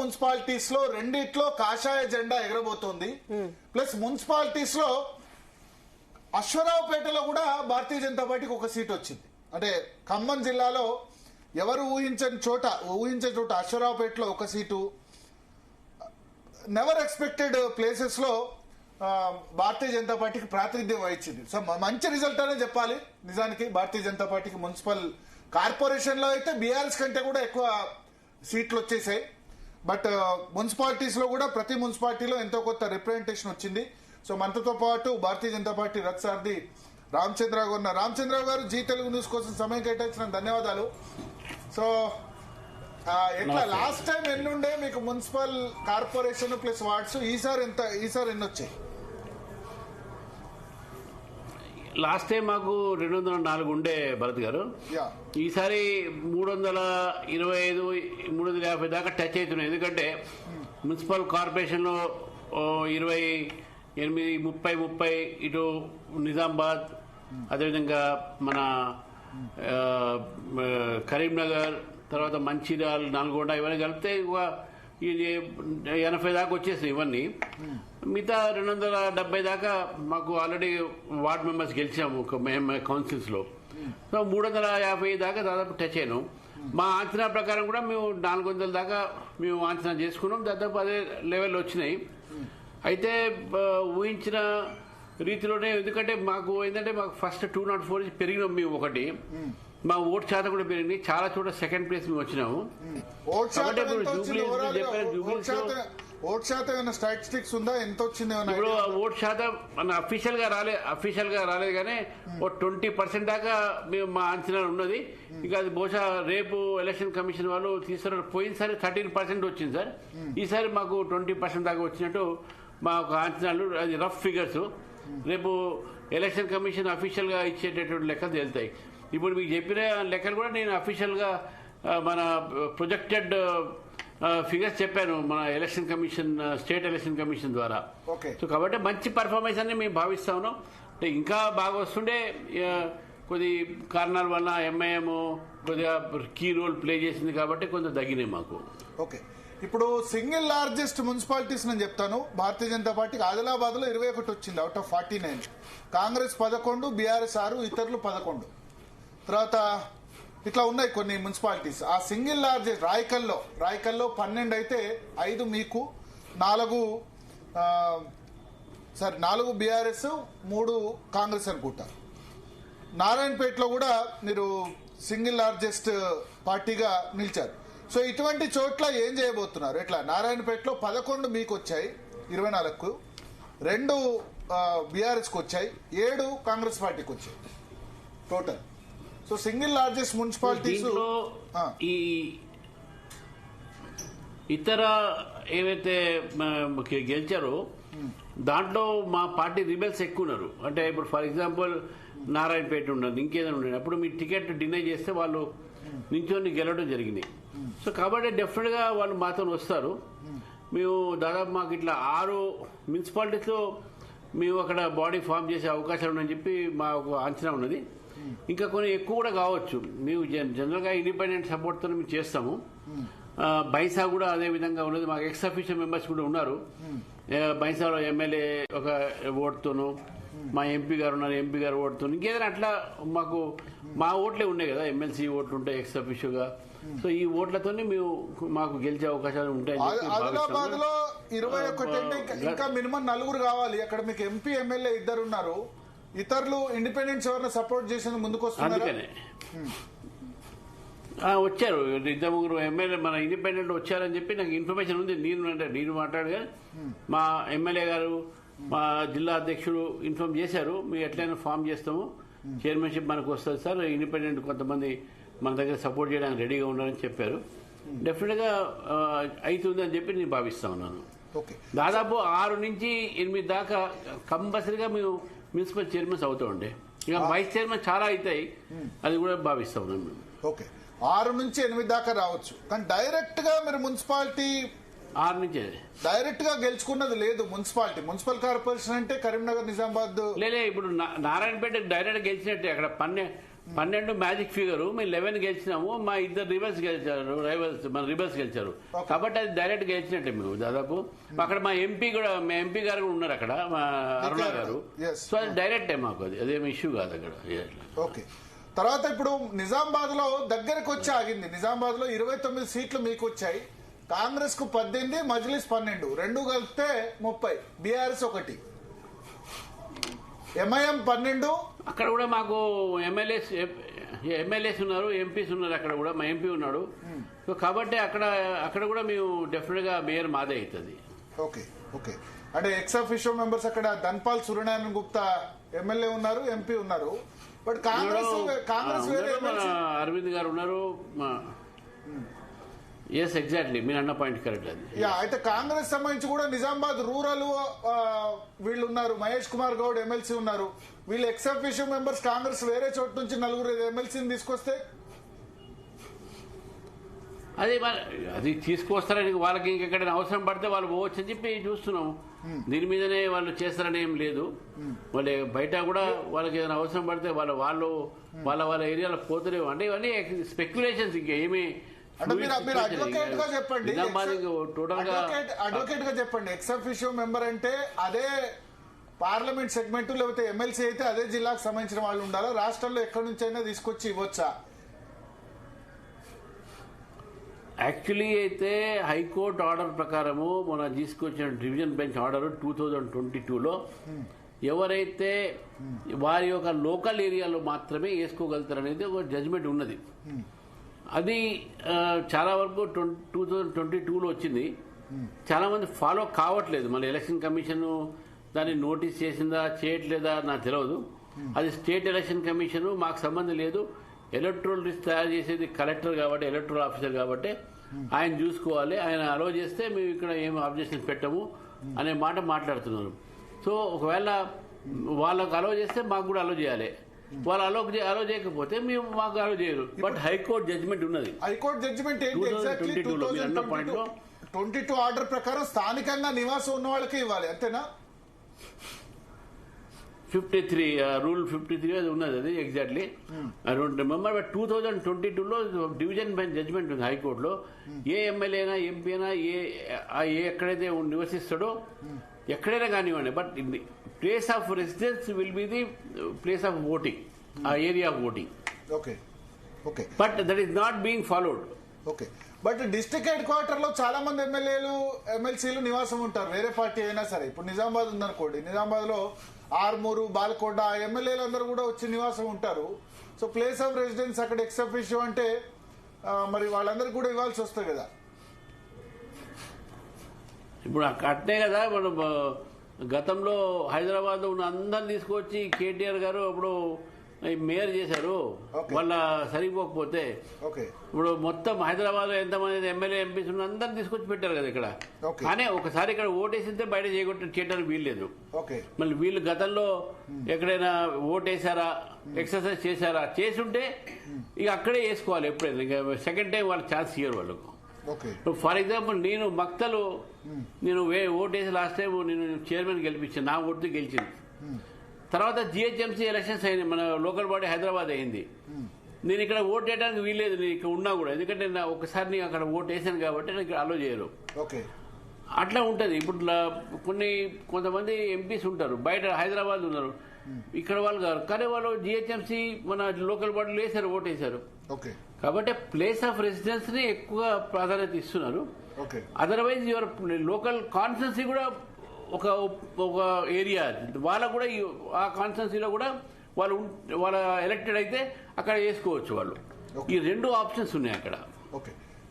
Municipalities లో రెండిట్లో కాషాయ జెండా ఎగరబోతోంది. ప్లస్ మున్సిపాలిటీస్ లో అశ్వరావుపేటలో కూడా భారతీయ జనతా పార్టీకి ఒక సీట్ వచ్చింది. అంటే ఖమ్మం జిల్లాలో ఎవరు ఊహించని చోట అశ్వరావుపేటలో ఒక సీటు, నెవర్ ఎక్స్పెక్టెడ్ ప్లేసెస్ లో భారతీయ జనతా పార్టీకి ప్రాతినిధ్యం వహించింది. సో మంచి రిజల్ట్ అనే చెప్పాలి నిజానికి భారతీయ జనతా పార్టీకి. మున్సిపల్ కార్పొరేషన్ లో అయితే బీఆర్ఎస్ కంటే కూడా ఎక్కువ సీట్లు వచ్చేసాయి. బట్ మున్సిపాలిటీస్ లో కూడా ప్రతి మున్సిపాలిటీలో ఎంతో కొత్త రిప్రజెంటేషన్ వచ్చింది. సో మనతో పాటు భారతీయ జనతా పార్టీ రథసారథి రామచంద్రరావు గారు. రామచంద్రరావు గారు, జీ తెలుగు న్యూస్ కోసం సమయం కేటాయించిన ధన్యవాదాలు. సో ఎట్లా లాస్ట్ టైం ఎన్ని ఉండే మీకు మున్సిపల్ కార్పొరేషన్ ప్లస్ వార్డ్స్, ఈసారి ఎన్ని వచ్చాయి? లాస్ట్ టైం మాకు 204 ఉండే భరత్ గారు. ఈసారి 325, 350 దాకా టచ్ అవుతున్నాయి. ఎందుకంటే మున్సిపల్ కార్పొరేషన్ లో 28, 30 ఇటు నిజామాబాద్, అదేవిధంగా మన కరీంనగర్, తర్వాత మంచిర్యాల, నల్గొండ ఇవన్నీ కలిపితే ఇది 80 దాకా వచ్చేసాయి ఇవన్నీ. మిగతా 270 దాకా మాకు ఆల్రెడీ వార్డ్ మెంబర్స్ గెలిచాము కౌన్సిల్స్ లో. సో 350 దాకా దాదాపు టచ్ అయ్యాను. మా అంచనా ప్రకారం కూడా మేము 400 దాకా మేము అంచనా చేసుకున్నాం. దాదాపు అదే లెవెల్ వచ్చినాయి. అయితే ఊహించిన రీతిలోనే, ఎందుకంటే మాకు ఏంటంటే మాకు ఫస్ట్ 204 పెరిగినాం మేము. ఒకటి మా ఓటు శాతం కూడా పెరిగింది. చాలా చోట సెకండ్ ప్లేస్ మేము వచ్చినాము. ఇప్పుడు ఓటు శాతం మన అఫీషియల్ గా రాలేదు కానీ 20% దాకా మేము మా అంచనా ఉన్నది. ఇక అది బహుశా రేపు ఎలక్షన్ కమిషన్ వాళ్ళు తీసుకున్నారు. పోయినసారి 13% వచ్చింది సార్. ఈసారి మాకు 20% దాకా వచ్చినట్టు మా అంచనాలు. అది రఫ్ ఫిగర్స్. రేపు ఎలక్షన్ కమిషన్ అఫీషియల్ గా ఇచ్చేటటువంటి లెక్కలు తేలుతాయి. ఇప్పుడు మీకు చెప్పిన లెక్కలు కూడా నేను అఫీషియల్ గా మన ప్రొజెక్టెడ్ ఫిగర్స్ చెప్పాను మన election commission, state election commission ద్వారా. సో కాబట్టి మంచి పర్ఫార్మెన్స్ అని మేము భావిస్తా ఉన్నాం. అంటే ఇంకా బాగా వస్తుండే కొద్ది కారణాల వల్ల ఎంఐఎం కొద్దిగా కీ రోల్ ప్లే చేసింది కాబట్టి కొంత తగ్గినాయి మాకు. ఓకే, ఇప్పుడు సింగిల్ లార్జెస్ట్ మున్సిపాలిటీస్ నేను చెప్తాను. భారతీయ జనతా పార్టీకి ఆదిలాబాద్ లో 21 వచ్చింది అవుట్ ఆఫ్ 49. కాంగ్రెస్ 11, బీఆర్ఎస్ 6, ఇతరులు 11. తర్వాత ఇట్లా ఉన్నాయి కొన్ని మున్సిపాలిటీస్. ఆ సింగిల్ లార్జెస్ట్ రాయకల్లో 12 అయితే 5 మీకు, 4 బీఆర్ఎస్, 3 కాంగ్రెస్ అనుకుంటా. నారాయణపేటలో కూడా మీరు సింగిల్ లార్జెస్ట్ పార్టీగా నిలిచారు. సో ఇటువంటి చోట్ల ఏం చేయబోతున్నారు? ఎట్లా? నారాయణపేటలో 11 మీకు వచ్చాయి 24కు, 2 బీఆర్ఎస్కి వచ్చాయి, 7 కాంగ్రెస్ పార్టీకి వచ్చాయి total. So single largest municipalities ఈ ఇతర ఏవైతే గెలిచారో దాంట్లో మా పార్టీ రిబెల్స్ ఎక్కువ ఉన్నారు. అంటే ఇప్పుడు ఫర్ ఎగ్జాంపుల్ నారాయణపేట ఉన్నది, ఇంకేదైనా ఉండదు. అప్పుడు మీ టికెట్ డినై చేస్తే వాళ్ళు నించొని గెలవడం జరిగింది. సో కాబట్టి డెఫినెట్ గా వాళ్ళు మాతో వస్తారు. మేము దాదాపు మాకు ఇట్లా 6 మున్సిపాలిటీస్ లో మేము అక్కడ బాడీ ఫామ్ చేసే అవకాశాలు ఉన్నాయని చెప్పి మా ఒక అంచనా ఉన్నది. ఇంకా కొన్ని ఎక్కువ కూడా కావచ్చు. మేము జనరల్ గా ఇండిపెండెంట్ సపోర్ట్ తో మేము చేస్తాము. బైసా కూడా అదే విధంగా ఉన్నది. మాకు ఎక్స్ అఫీషియల్ మెంబర్స్ కూడా ఉన్నారు. బైసాలో ఎమ్మెల్యే ఒక ఓటుతోను, మా ఎంపీ గారు ఉన్నారు, ఎంపీ గారు ఓటుతో, ఇంకేదైనా అట్లా మాకు మా ఓట్లే ఉన్నాయి కదా, ఎమ్మెల్సీ ఓట్లు ఉంటాయి ఎక్స్ అఫీషియల్ గా. సో ఈ ఓట్లతోనే మేము మాకు గెలిచే అవకాశాలు ఉంటాయి. ఆదిలాబాద్ లో 21 ఇంకా మినిమం 4 కావాలి. అక్కడ మీకు ఎంపీ ఎమ్మెల్యే 2 ఉన్నారు. ఇతరులు ఇండిపెండెంట్స్ ఎవరైనా సపోర్ట్ చేసేందుకు ముందుకు వస్తున్నారు? అందుకనే వచ్చారు 2-3 ఎమ్మెల్యే మన ఇండిపెండెంట్ వచ్చారని చెప్పి నాకు ఇన్ఫర్మేషన్ ఉంది. నేను మాట్లాడగా మా ఎమ్మెల్యే గారు, మా జిల్లా అధ్యక్షుడు ఇన్ఫార్మ్ చేశారు. మేము ఎట్లయినా ఫామ్ చేస్తాము, చైర్మన్షిప్ మనకు వస్తుంది సార్, ఇండిపెండెంట్ కొంతమంది మన దగ్గర సపోర్ట్ చేయడానికి రెడీగా ఉన్నారని చెప్పారు. డెఫినెట్ గా అవుతుంది అని చెప్పి నేను భావిస్తా ఉన్నాను. దాదాపు 6 నుంచి 8 దాకా కంపల్సరీగా మేము మున్సిపల్ చైర్మన్స్ అవుతూ ఉండే. ఇక వైస్ చైర్మన్ చాలా అవుతాయి, అది కూడా భావిస్తా ఉన్నాను మేము. ఓకే, 6 నుంచి 8 దాకా రావచ్చు. కానీ డైరెక్ట్ గా మీరు మున్సిపాలిటీ 6 నుంచి డైరెక్ట్ గా గెలుచుకున్నది లేదు. మున్సిపల్ కార్పొరేషన్ అంటే కరీంనగర్, నిజామాబాద్ లేలే. ఇప్పుడు నారాయణపేట డైరెక్ట్ గెలిచినట్టే. అక్కడ 12 మ్యాజిక్ ఫిగర్, మేము 11 గెలిచినాము, మా ఇద్దరు రివర్స్ గెలిచారు, మన రివర్స్ గెలిచారు. కాబట్టి అది డైరెక్ట్ గెలిచినట్టే మేము దాదాపు. అక్కడ మా ఎంపీ గారు కూడా ఉన్నారు అక్కడ, మా అరుణ గారు. సో అది డైరెక్టే మాకు, అదేమి ఇష్యూ కాదు అక్కడ. ఓకే. తర్వాత ఇప్పుడు నిజామాబాద్ లో దగ్గరకు వచ్చి ఆగింది. నిజామాబాద్ లో 29 సీట్లు మీకు వచ్చాయి, కాంగ్రెస్ కు 18, మజ్లిస్ 12, రెండు కలిపితే 30, బీఆర్ఎస్ 1, ఎంఐఎం 12. అక్కడ కూడా మాకు ఎమ్మెల్యేస్ ఉన్నారు, ఎంపీస్ ఉన్నారు. అక్కడ కూడా మా ఎంపీ ఉన్నాడు. సో కాబట్టి అక్కడ కూడా మేము డెఫినెట్ గా మేయర్ మాదే అవుతుంది. ఓకే. ఓకే. అంటే ఎక్స్ అఫీషియో మెంబర్స్ అక్కడ ధన్పాల్ సూర్యనారాయణ గుప్తా ఎమ్మెల్యే ఉన్నారు, ఎంపీ ఉన్నారు. బట్ కాంగ్రెస్ వేరే అరవింద్ గారు ఉన్నారు. ఎస్, ఎగ్జాక్ట్లీ మీరు అన్న పాయింట్ కరెక్ట్. అది అయితే కాంగ్రెస్ సంబంధించి కూడా నిజామాబాద్ రూరల్ వీళ్ళు ఉన్నారు, మహేష్ కుమార్ గౌడ్ ఎమ్మెల్సీ ఉన్నారు. వీళ్ళు ఎక్స్ అఫీషియో మెంబర్స్, కాంగ్రెస్ వేరే చోటు నుంచి 4 ఎమ్మెల్సీని తీసుకొస్తే అది తీసుకొస్తారని వాళ్ళకి ఇంకెక్కడైనా అవసరం పడితే వాళ్ళు పోవచ్చు అని చెప్పి చూస్తున్నాం. దీని మీదనే వాళ్ళు చేస్తారని ఏం లేదు. వాళ్ళు బయట కూడా వాళ్ళకి ఏదైనా అవసరం పడితే వాళ్ళ ఏరియాలో పోతలేవు. అంటే ఇవన్నీ స్పెక్యులేషన్స్, ఇంకేమీ. అడ్వకేట్ గా చెప్పండి, ఎక్స్ అఫీషియో మెంబర్ అంటే అదే పార్లమెంట్ సెగ్మెంట్, లేకపోతే ఎమ్మెల్సీ అయితే అదే జిల్లాకు సంబంధించిన వాళ్ళు ఉండాలా? రాష్ట్రంలో ఎక్కడి నుంచి అయినా తీసుకొచ్చి ఇవ్వచ్చా? యాక్చువల్లీ అయితే హైకోర్టు ఆర్డర్ ప్రకారము మన తీసుకొచ్చిన డివిజన్ బెంచ్ ఆర్డర్ 2022లో ఎవరైతే వారి యొక్క లోకల్ ఏరియాలో మాత్రమే వేసుకోగలుగుతారనేది ఒక జడ్జిమెంట్ ఉన్నది. అది చాలా వరకు 2022లో వచ్చింది. చాలా మంది ఫాలో కావట్లేదు. మళ్ళీ ఎలక్షన్ కమిషన్ దాన్ని నోటీస్ చేసిందా చేయట్లేదా నాకు తెలియదు. అది స్టేట్ ఎలక్షన్ కమిషన్, మాకు సంబంధం లేదు. ఎలక్ట్రల్ లిస్ట్ తయారు చేసేది కలెక్టర్ కాబట్టి, ఎలక్ట్రల్ ఆఫీసర్ కాబట్టి ఆయన చూసుకోవాలి. ఆయన అలో చేస్తే మేము ఇక్కడ ఏం అబ్జెక్షన్ పెట్టము అనే మాట మాట్లాడుతున్నారు. సో ఒకవేళ వాళ్ళకు అలో చేస్తే మాకు కూడా అలో చేయాలి. వాళ్ళు అలో చేయకపోతే మేము మాకు అలో చేయరు. బట్ హైకోర్టు జడ్జిమెంట్ ఉన్నది. హైకోర్టు జడ్జిమెంట్ 2022 ఆర్డర్ ప్రకారం స్థానికంగా నివాసం ఉన్న వాళ్ళకి ఇవ్వాలి, అంతేనా? 53 రూల్ 53 అది ఉన్నది. అది exactly I don't remember. But 2022లో డివిజన్ బెంచ్ జడ్జిమెంట్ ఉంది హైకోర్టులో. ఏ ఎమ్మెల్యే అయినా, ఎంపీ అయినా, ఎక్కడైతే నివసిస్తాడో ఎక్కడైనా కానివ్వండి, but place of residence will be the place of voting, ఆ area of voting. Okay. Okay. But that is not being followed. Okay. But district headquarter లో చాలా మంది ఎమ్మెల్సీలు నివాసం ఉంటారు, వేరే పార్టీ అయినా సరే. ఇప్పుడు నిజామాబాద్ ఉందనుకోండి, నిజామాబాద్ లో ఆర్మూరు, బాల్కొండ ఎమ్మెల్యేలు అందరూ కూడా వచ్చి నివాసం ఉంటారు. సో ప్లేస్ ఆఫ్ రెసిడెన్స్ అక్కడ ఎక్స్ అఫీషియో అంటే మరి వాళ్ళందరికీ కూడా ఇవ్వాల్సి వస్తుంది కదా. ఇప్పుడు అట్నే కదా మనం గతంలో హైదరాబాద్ లో ఉన్న అందరిని తీసుకొచ్చి కేటీఆర్ గారు అప్పుడు మేయర్ చేశారు. వాళ్ళ సరిపోకపోతే ఇప్పుడు మొత్తం హైదరాబాద్ లో ఎంతమంది ఎమ్మెల్యే, ఎంపీస్ ఉన్న అందరిని తీసుకొచ్చి పెట్టారు కదా ఇక్కడ. కానీ ఒకసారి ఇక్కడ ఓటేసితే బయట చేయడానికి వీల్లేదు. మళ్ళీ వీళ్ళు గతంలో ఎక్కడైనా ఓటేసారా, ఎక్సర్సైజ్ చేశారా, చేసుంటే ఇక అక్కడే వేసుకోవాలి. ఎప్పుడైనా ఇక సెకండ్ టైం వాళ్ళు ఛాన్స్ ఇయ్యరు వాళ్ళకు. ఫర్ ఎగ్జాంపుల్ నేను మక్తలు ఓటేసి లాస్ట్ టైం నేను చైర్మన్ గెలిపించాను, నా ఓటుతో గెలిచింది. తర్వాత జిహెచ్ఎంసీ ఎలక్షన్స్ అయింది, మన లోకల్ బాడీ హైదరాబాద్ అయింది. నేను ఇక్కడ ఓటు వేయడానికి వీల్లేదు, నేను ఇక్కడ ఉన్నా కూడా. ఎందుకంటే ఒకసారి నేను అక్కడ ఓటు వేసాను కాబట్టి నాకు ఇక్కడ అలో చేయరు. అట్లా ఉంటుంది. ఇప్పుడు కొంతమంది ఎంపీస్ ఉంటారు, బయట హైదరాబాద్ ఉన్నారు, ఇక్కడ వాళ్ళు కాదు, కానీ వాళ్ళు జిహెచ్ఎంసీ మన లోకల్ బాడీలో వేశారు, ఓటు వేశారు. కాబట్టి ప్లేస్ ఆఫ్ రెసిడెన్స్ ని ఎక్కువ ప్రాధాన్యత ఇస్తున్నారు. అదర్వైజ్ యువర్ లోకల్ కాన్స్టిట్యున్సీ కూడా ఒక ఏరియా, వాళ్ళకు కూడా ఆ కాన్స్టిట్యున్సీలో కూడా వాళ్ళ ఎలక్టెడ్ అయితే అక్కడ వేసుకోవచ్చు వాళ్ళు. ఈ 2 ఆప్షన్స్ ఉన్నాయి అక్కడ.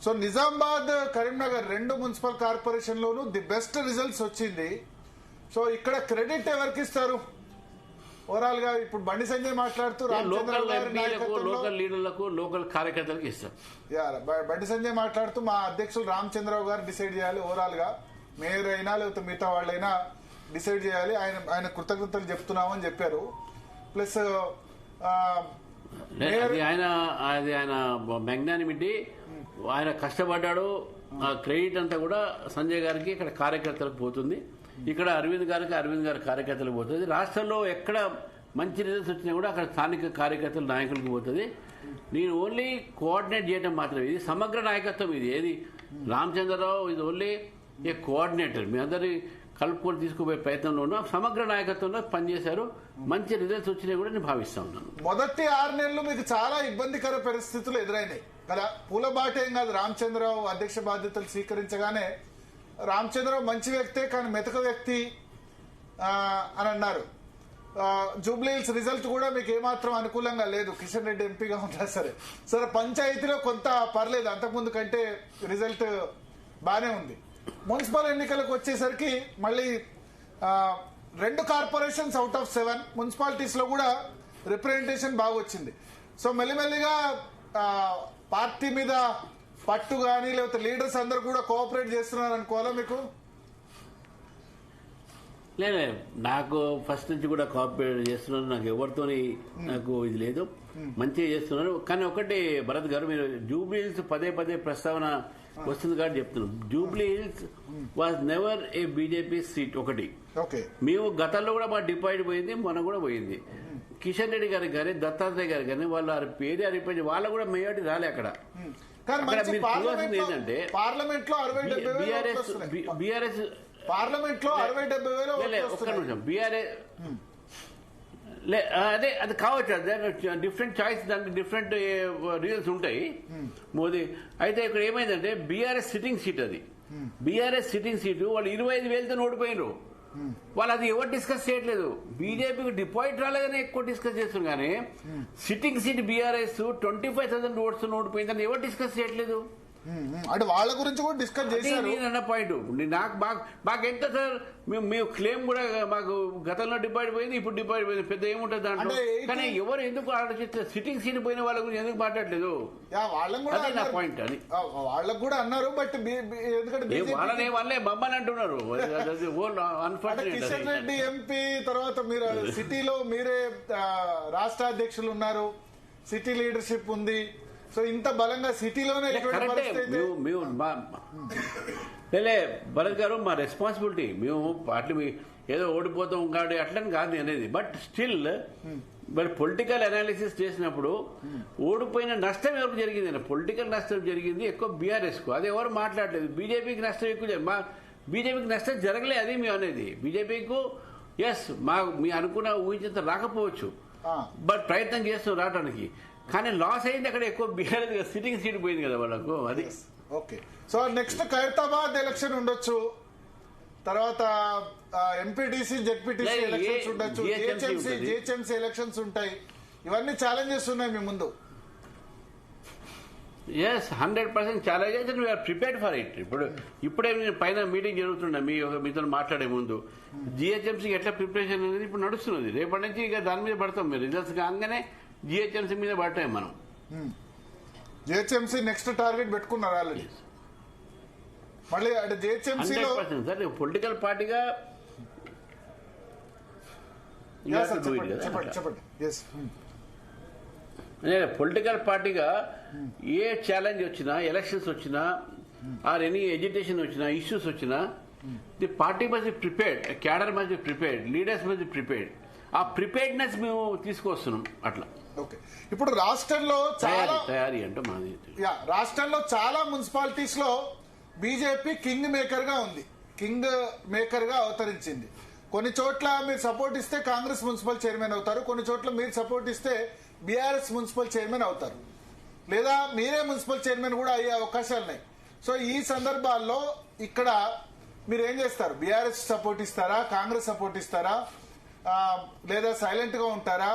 So Nizamabad, Karimnagar 2 municipal corporation లోనూ ది బెస్ట్ రిజల్ట్స్ వచ్చింది. సో ఇక్కడ క్రెడిట్ ఎవరికి ఇస్తారు ఓవరాల్ గా? ఇప్పుడు బండి సంజయ్ మాట్లాడుతూ లోకల్ లీడర్లకు, లోకల్ కార్యకర్తలకు ఇస్తారు. బండి సంజయ్ మాట్లాడుతూ మా అధ్యక్షులు రామచంద్రరావు గారు డిసైడ్ చేయాలి, ఓవరాల్ గా మేయర్ అయినా లేకపోతే మిగతా వాళ్ళైనా డిసైడ్ చేయాలి, ఆయన కృతజ్ఞతలు చెప్తున్నామని చెప్పారు. ప్లస్ ఆయన మ్యాగ్నానిమిటీ, ఆయన కష్టపడ్డాడు. క్రెడిట్ అంతా కూడా సంజయ్ గారికి, ఇక్కడ కార్యకర్తలకు పోతుంది. ఇక్కడ అరవింద్ గారి కార్యకర్తలకు పోతుంది. రాష్ట్రంలో ఎక్కడ మంచి రిజల్ట్స్ వచ్చినా కూడా అక్కడ స్థానిక కార్యకర్తలు నాయకులకు పోతుంది. నేను ఓన్లీ కోఆర్డినేట్ చేయడం మాత్రమే. ఇది సమగ్ర నాయకత్వం. ఇది ఏది రామచంద్రరావు ఇది ఓన్లీ ఏ కోఆర్డినేటర్. మీ అందరి కలుపుకొని తీసుకుపోయే ప్రయత్నంలో ఉన్న సమగ్ర నాయకత్వంలో పనిచేశారు. మంచి రిజల్ట్స్ వచ్చినాయి కూడా నేను భావిస్తా ఉన్నాను. మొదటి 6 నెలలు మీకు చాలా ఇబ్బందికర పరిస్థితులు ఎదురైనాయి కదా. పూలబాట ఏం కాదు, రామచంద్రరావు అధ్యక్ష బాధ్యతలు స్వీకరించగానే రామచంద్రరావు మంచి వ్యక్తే కానీ మెతక వ్యక్తి అని అన్నారు. జూబ్లీహిల్స్ రిజల్ట్ కూడా మీకు ఏమాత్రం అనుకూలంగా లేదు. కిషన్ రెడ్డి ఎంపీగా ఉన్నా సరే పంచాయతీలో కొంత పర్లేదు, అంతకుముందు కంటే రిజల్ట్ బానే ఉంది. మున్సిపల్ ఎన్నికలకు వచ్చేసరికి మళ్ళీ 2 కార్పొరేషన్స్ అవుట్ ఆఫ్ 7 మున్సిపాలిటీస్ లో కూడా రిప్రజెంటేషన్ బాగా వచ్చింది. సో మెల్లిమెల్లిగా పార్టీ మీద పట్టు కానీ లేకపోతే లీడర్స్ అందరు కూడా కోఆపరేట్ చేస్తున్నారు అనుకోవాలా మీకు? లేదు, నాకు ఫస్ట్ నుంచి కూడా కోఆపరేట్ చేస్తున్నాను. నాకు ఎవరితోని నాకు ఇది లేదు, మంచిగా చేస్తున్నారు. కానీ ఒకటి భరత్ గారు, మీరు జూబ్లీహిల్స్ పదే ప్రస్తావన వస్తుంది కాబట్టి చెప్తున్నాం. Jubilee Hills was never A BJP seat. ఒకటి మేము గతంలో కూడా మా డిపాజిట్ పోయింది, మొన్న కూడా పోయింది. కిషన్ రెడ్డి గారికి కానీ దత్తాత్రేయ గారికి కానీ వాళ్ళ ఏరియా రిప్రజెంట్ వాళ్ళ కూడా మెజార్టీ రాలే అక్కడ. ఏంటంటే బీఆర్ఎస్ పార్లమెంట్ లో 60-70 వేలు ఒక్క నిమిషం బీఆర్ఎస్ అదే అది కావచ్చు. డిఫరెంట్ చాయిస్, దానికి డిఫరెంట్ రీజన్స్ ఉంటాయి మోదీ. అయితే ఇక్కడ ఏమైందంటే బీఆర్ఎస్ సిట్టింగ్ సీట్, అది బీఆర్ఎస్ సిట్టింగ్ సీటు వాళ్ళు 25,000తో ఓడిపోయినారు. వాళ్ళు అది ఎవరు డిస్కస్ చేయట్లేదు. బీజేపీకి డిపాజిట్ రాలేదని ఎక్కువ డిస్కస్ చేస్తున్నారు. కానీ సిట్టింగ్ సీట్ బీఆర్ఎస్ 25,000 ఓట్స్ ఓడిపోయిందని ఎవరు డిస్కస్ చేయట్లేదు. అంటే వాళ్ళ గురించి కూడా డిస్కస్ చేశారు. అన్న పాయింట్ నాకు మాకు ఎంత సార్, మేము క్లెయిమ్ కూడా మాకు గతంలో డిపాజిట్ పోయింది, ఇప్పుడు డిపాజిట్ పోయింది, పెద్ద ఏముంటుంది దాంట్లో. కానీ ఎవరు ఎందుకు ఆలోచిస్తారు? సిట్టింగ్ సీట్ పోయిన వాళ్ళ గురించి ఎందుకు మాట్లాడలేదు? అదే నా పాయింట్. అని వాళ్ళకు కూడా అన్నారు. బట్ వాళ్ళనే వాళ్ళే మమ్మల్ని అంటున్నారు. కిషన్ రెడ్డి ఎంపీ తర్వాత మీరు సిటీలో మీరే రాష్ట్ర అధ్యక్షులు ఉన్నారు, సిటీ లీడర్షిప్ ఉంది. సో ఇంత బలంగా సిటీలోనే లేలే భరత్ గారు, మా రెస్పాన్సిబిలిటీ. మేము పార్టీ ఏదో ఓడిపోతాం కాబట్టి అట్లని కాదు అనేది. బట్ స్టిల్ మరి పొలిటికల్ అనాలిసిస్ చేసినప్పుడు ఓడిపోయిన నష్టం ఎవరికి జరిగింది? పొలిటికల్ నష్టం జరిగింది ఎక్కువ బీఆర్ఎస్ కు. అది ఎవరు మాట్లాడలేదు. బీజేపీకి నష్టం ఎక్కువ, బీజేపీకి నష్టం జరగలే. అది మేము అనేది. బీజేపీకు ఎస్ మీ అనుకున్న ఊహించేంత రాకపోవచ్చు, బట్ ప్రయత్నం చేస్తాం రావడానికి. కానీ లాస్ అయింది అక్కడ ఎక్కువ. బీఆర్ఎస్ సిట్టింగ్ సీట్ పోయింది కదా వాళ్ళకు. అది okay. So next Khairatabad election ఉండొచ్చు, తర్వాత ఎంపీటీసీ జెడ్పీటీసీ ఎలక్షన్స్ ఉండొచ్చు, జిహెచ్ఎంసీ ఎలక్షన్స్ ఉంటాయి. ఇవన్నీ ఛాలెంజెస్ ఉన్నాయి మీ ముందు. Yes, 100% challenges. We are prepared for it. ఇప్పుడే పైన మీటింగ్ జరుగుతున్నా మీతో మాట్లాడే ముందు. జిహెచ్ఎంసీకి ఎట్లా ప్రిపరేషన్ అనేది ఇప్పుడు నడుస్తున్నది. రేపటి నుంచి ఇక దాని మీద పడతాం. మీరు రిజల్ట్స్ కాగానే జిహెచ్ఎంసీ మీద పడతాయి మనం. జిహెచ్ఎంసీ నెక్స్ట్ టార్గెట్ పెట్టుకున్నారు ఆల్రెడీ. మళ్ళీ అంటే జిహెచ్ఎంసీలో సార్ పొలిటికల్ పార్టీగా పొలిటికల్ పార్టీగా ఏ ఛాలెంజ్ వచ్చినా, ఎలక్షన్స్ వచ్చినా, ఆర్ ఎనీ ఎడ్యుకేషన్ వచ్చినా, ఇష్యూస్ వచ్చినా, the party must be prepared, cadre must be prepared, leaders must be prepared. ఆ ప్రిపేర్డ్నెస్ మేము తీసుకొస్తున్నాం అట్లా. ఓకే. ఇప్పుడు రాష్ట్రంలో తయారీ అంటే మాది రాష్ట్రంలో చాలా మున్సిపాలిటీస్ లో బీజేపీ కింగ్ మేకర్ గా ఉంది, కింగ్ మేకర్ గా అవతరించింది. కొన్ని చోట్ల మీరు సపోర్ట్ ఇస్తే కాంగ్రెస్ మున్సిపల్ చైర్మన్ అవుతారు, కొన్ని చోట్ల మీరు సపోర్ట్ ఇస్తే బీఆర్ఎస్ మున్సిపల్ చైర్మన్ అవుతారు, లేదా మీరే మున్సిపల్ చైర్మన్ కూడా అయ్యే అవకాశాలు ఉన్నాయి. సో ఈ సందర్భాల్లో ఇక్కడ మీరు ఏం చేస్తారు? బీఆర్ఎస్ సపోర్ట్ ఇస్తారా, కాంగ్రెస్ సపోర్ట్ ఇస్తారా, లేదా సైలెంట్ గా ఉంటారా,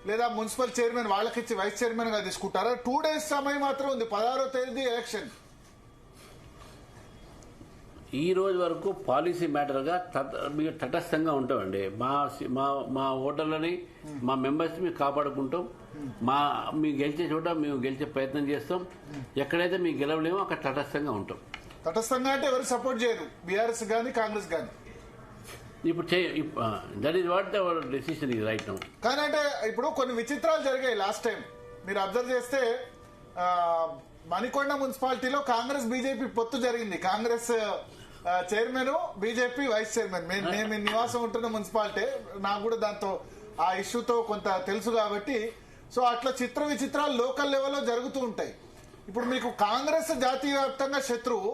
లేదా మున్సిపల్ చైర్మన్ వాళ్ళకిచ్చి వైస్ చైర్మన్ గా తీసుకుంటారా? 2 days సమయం మాత్రం ఉంది, 16వ తేదీ ఎలక్షన్. ఈ రోజు వరకు పాలసీ మ్యాటర్ గా తటస్థంగా ఉంటామండి. మా ఓటర్లని, మా మెంబర్స్ మేము కాపాడుకుంటాం. మేము గెలిచే చోట మేము గెలిచే ప్రయత్నం చేస్తాం. ఎక్కడైతే మేము గెలవలేమో అక్కడ తటస్థంగా ఉంటాం. తటస్థంగా అంటే ఎవరు సపోర్ట్ చేయరు, బీఆర్ఎస్ గానీ కాంగ్రెస్ గానీ. ఇప్పుడు that is what hour decision is right now. కానీ అంటే ఇప్పుడు కొన్ని విచిత్రాలు జరిగాయి లాస్ట్ టైం. మీరు అబ్జర్వ్ చేస్తే మణికొండ మున్సిపాలిటీలో కాంగ్రెస్ బీజేపీ పొత్తు జరిగింది. Congress chairman, BJP vice chairman. నేను నివాసం ఉంటున్న మున్సిపాలిటీ, నాకు కూడా దాంతో ఆ ఇష్యూతో కొంత తెలుసు కాబట్టి సో అట్లా చిత్ర విచిత్రాలు లోకల్ లెవెల్లో జరుగుతూ ఉంటాయి. ఇప్పుడు మీకు కాంగ్రెస్ జాతీయ వ్యాప్తంగా శత్రువు,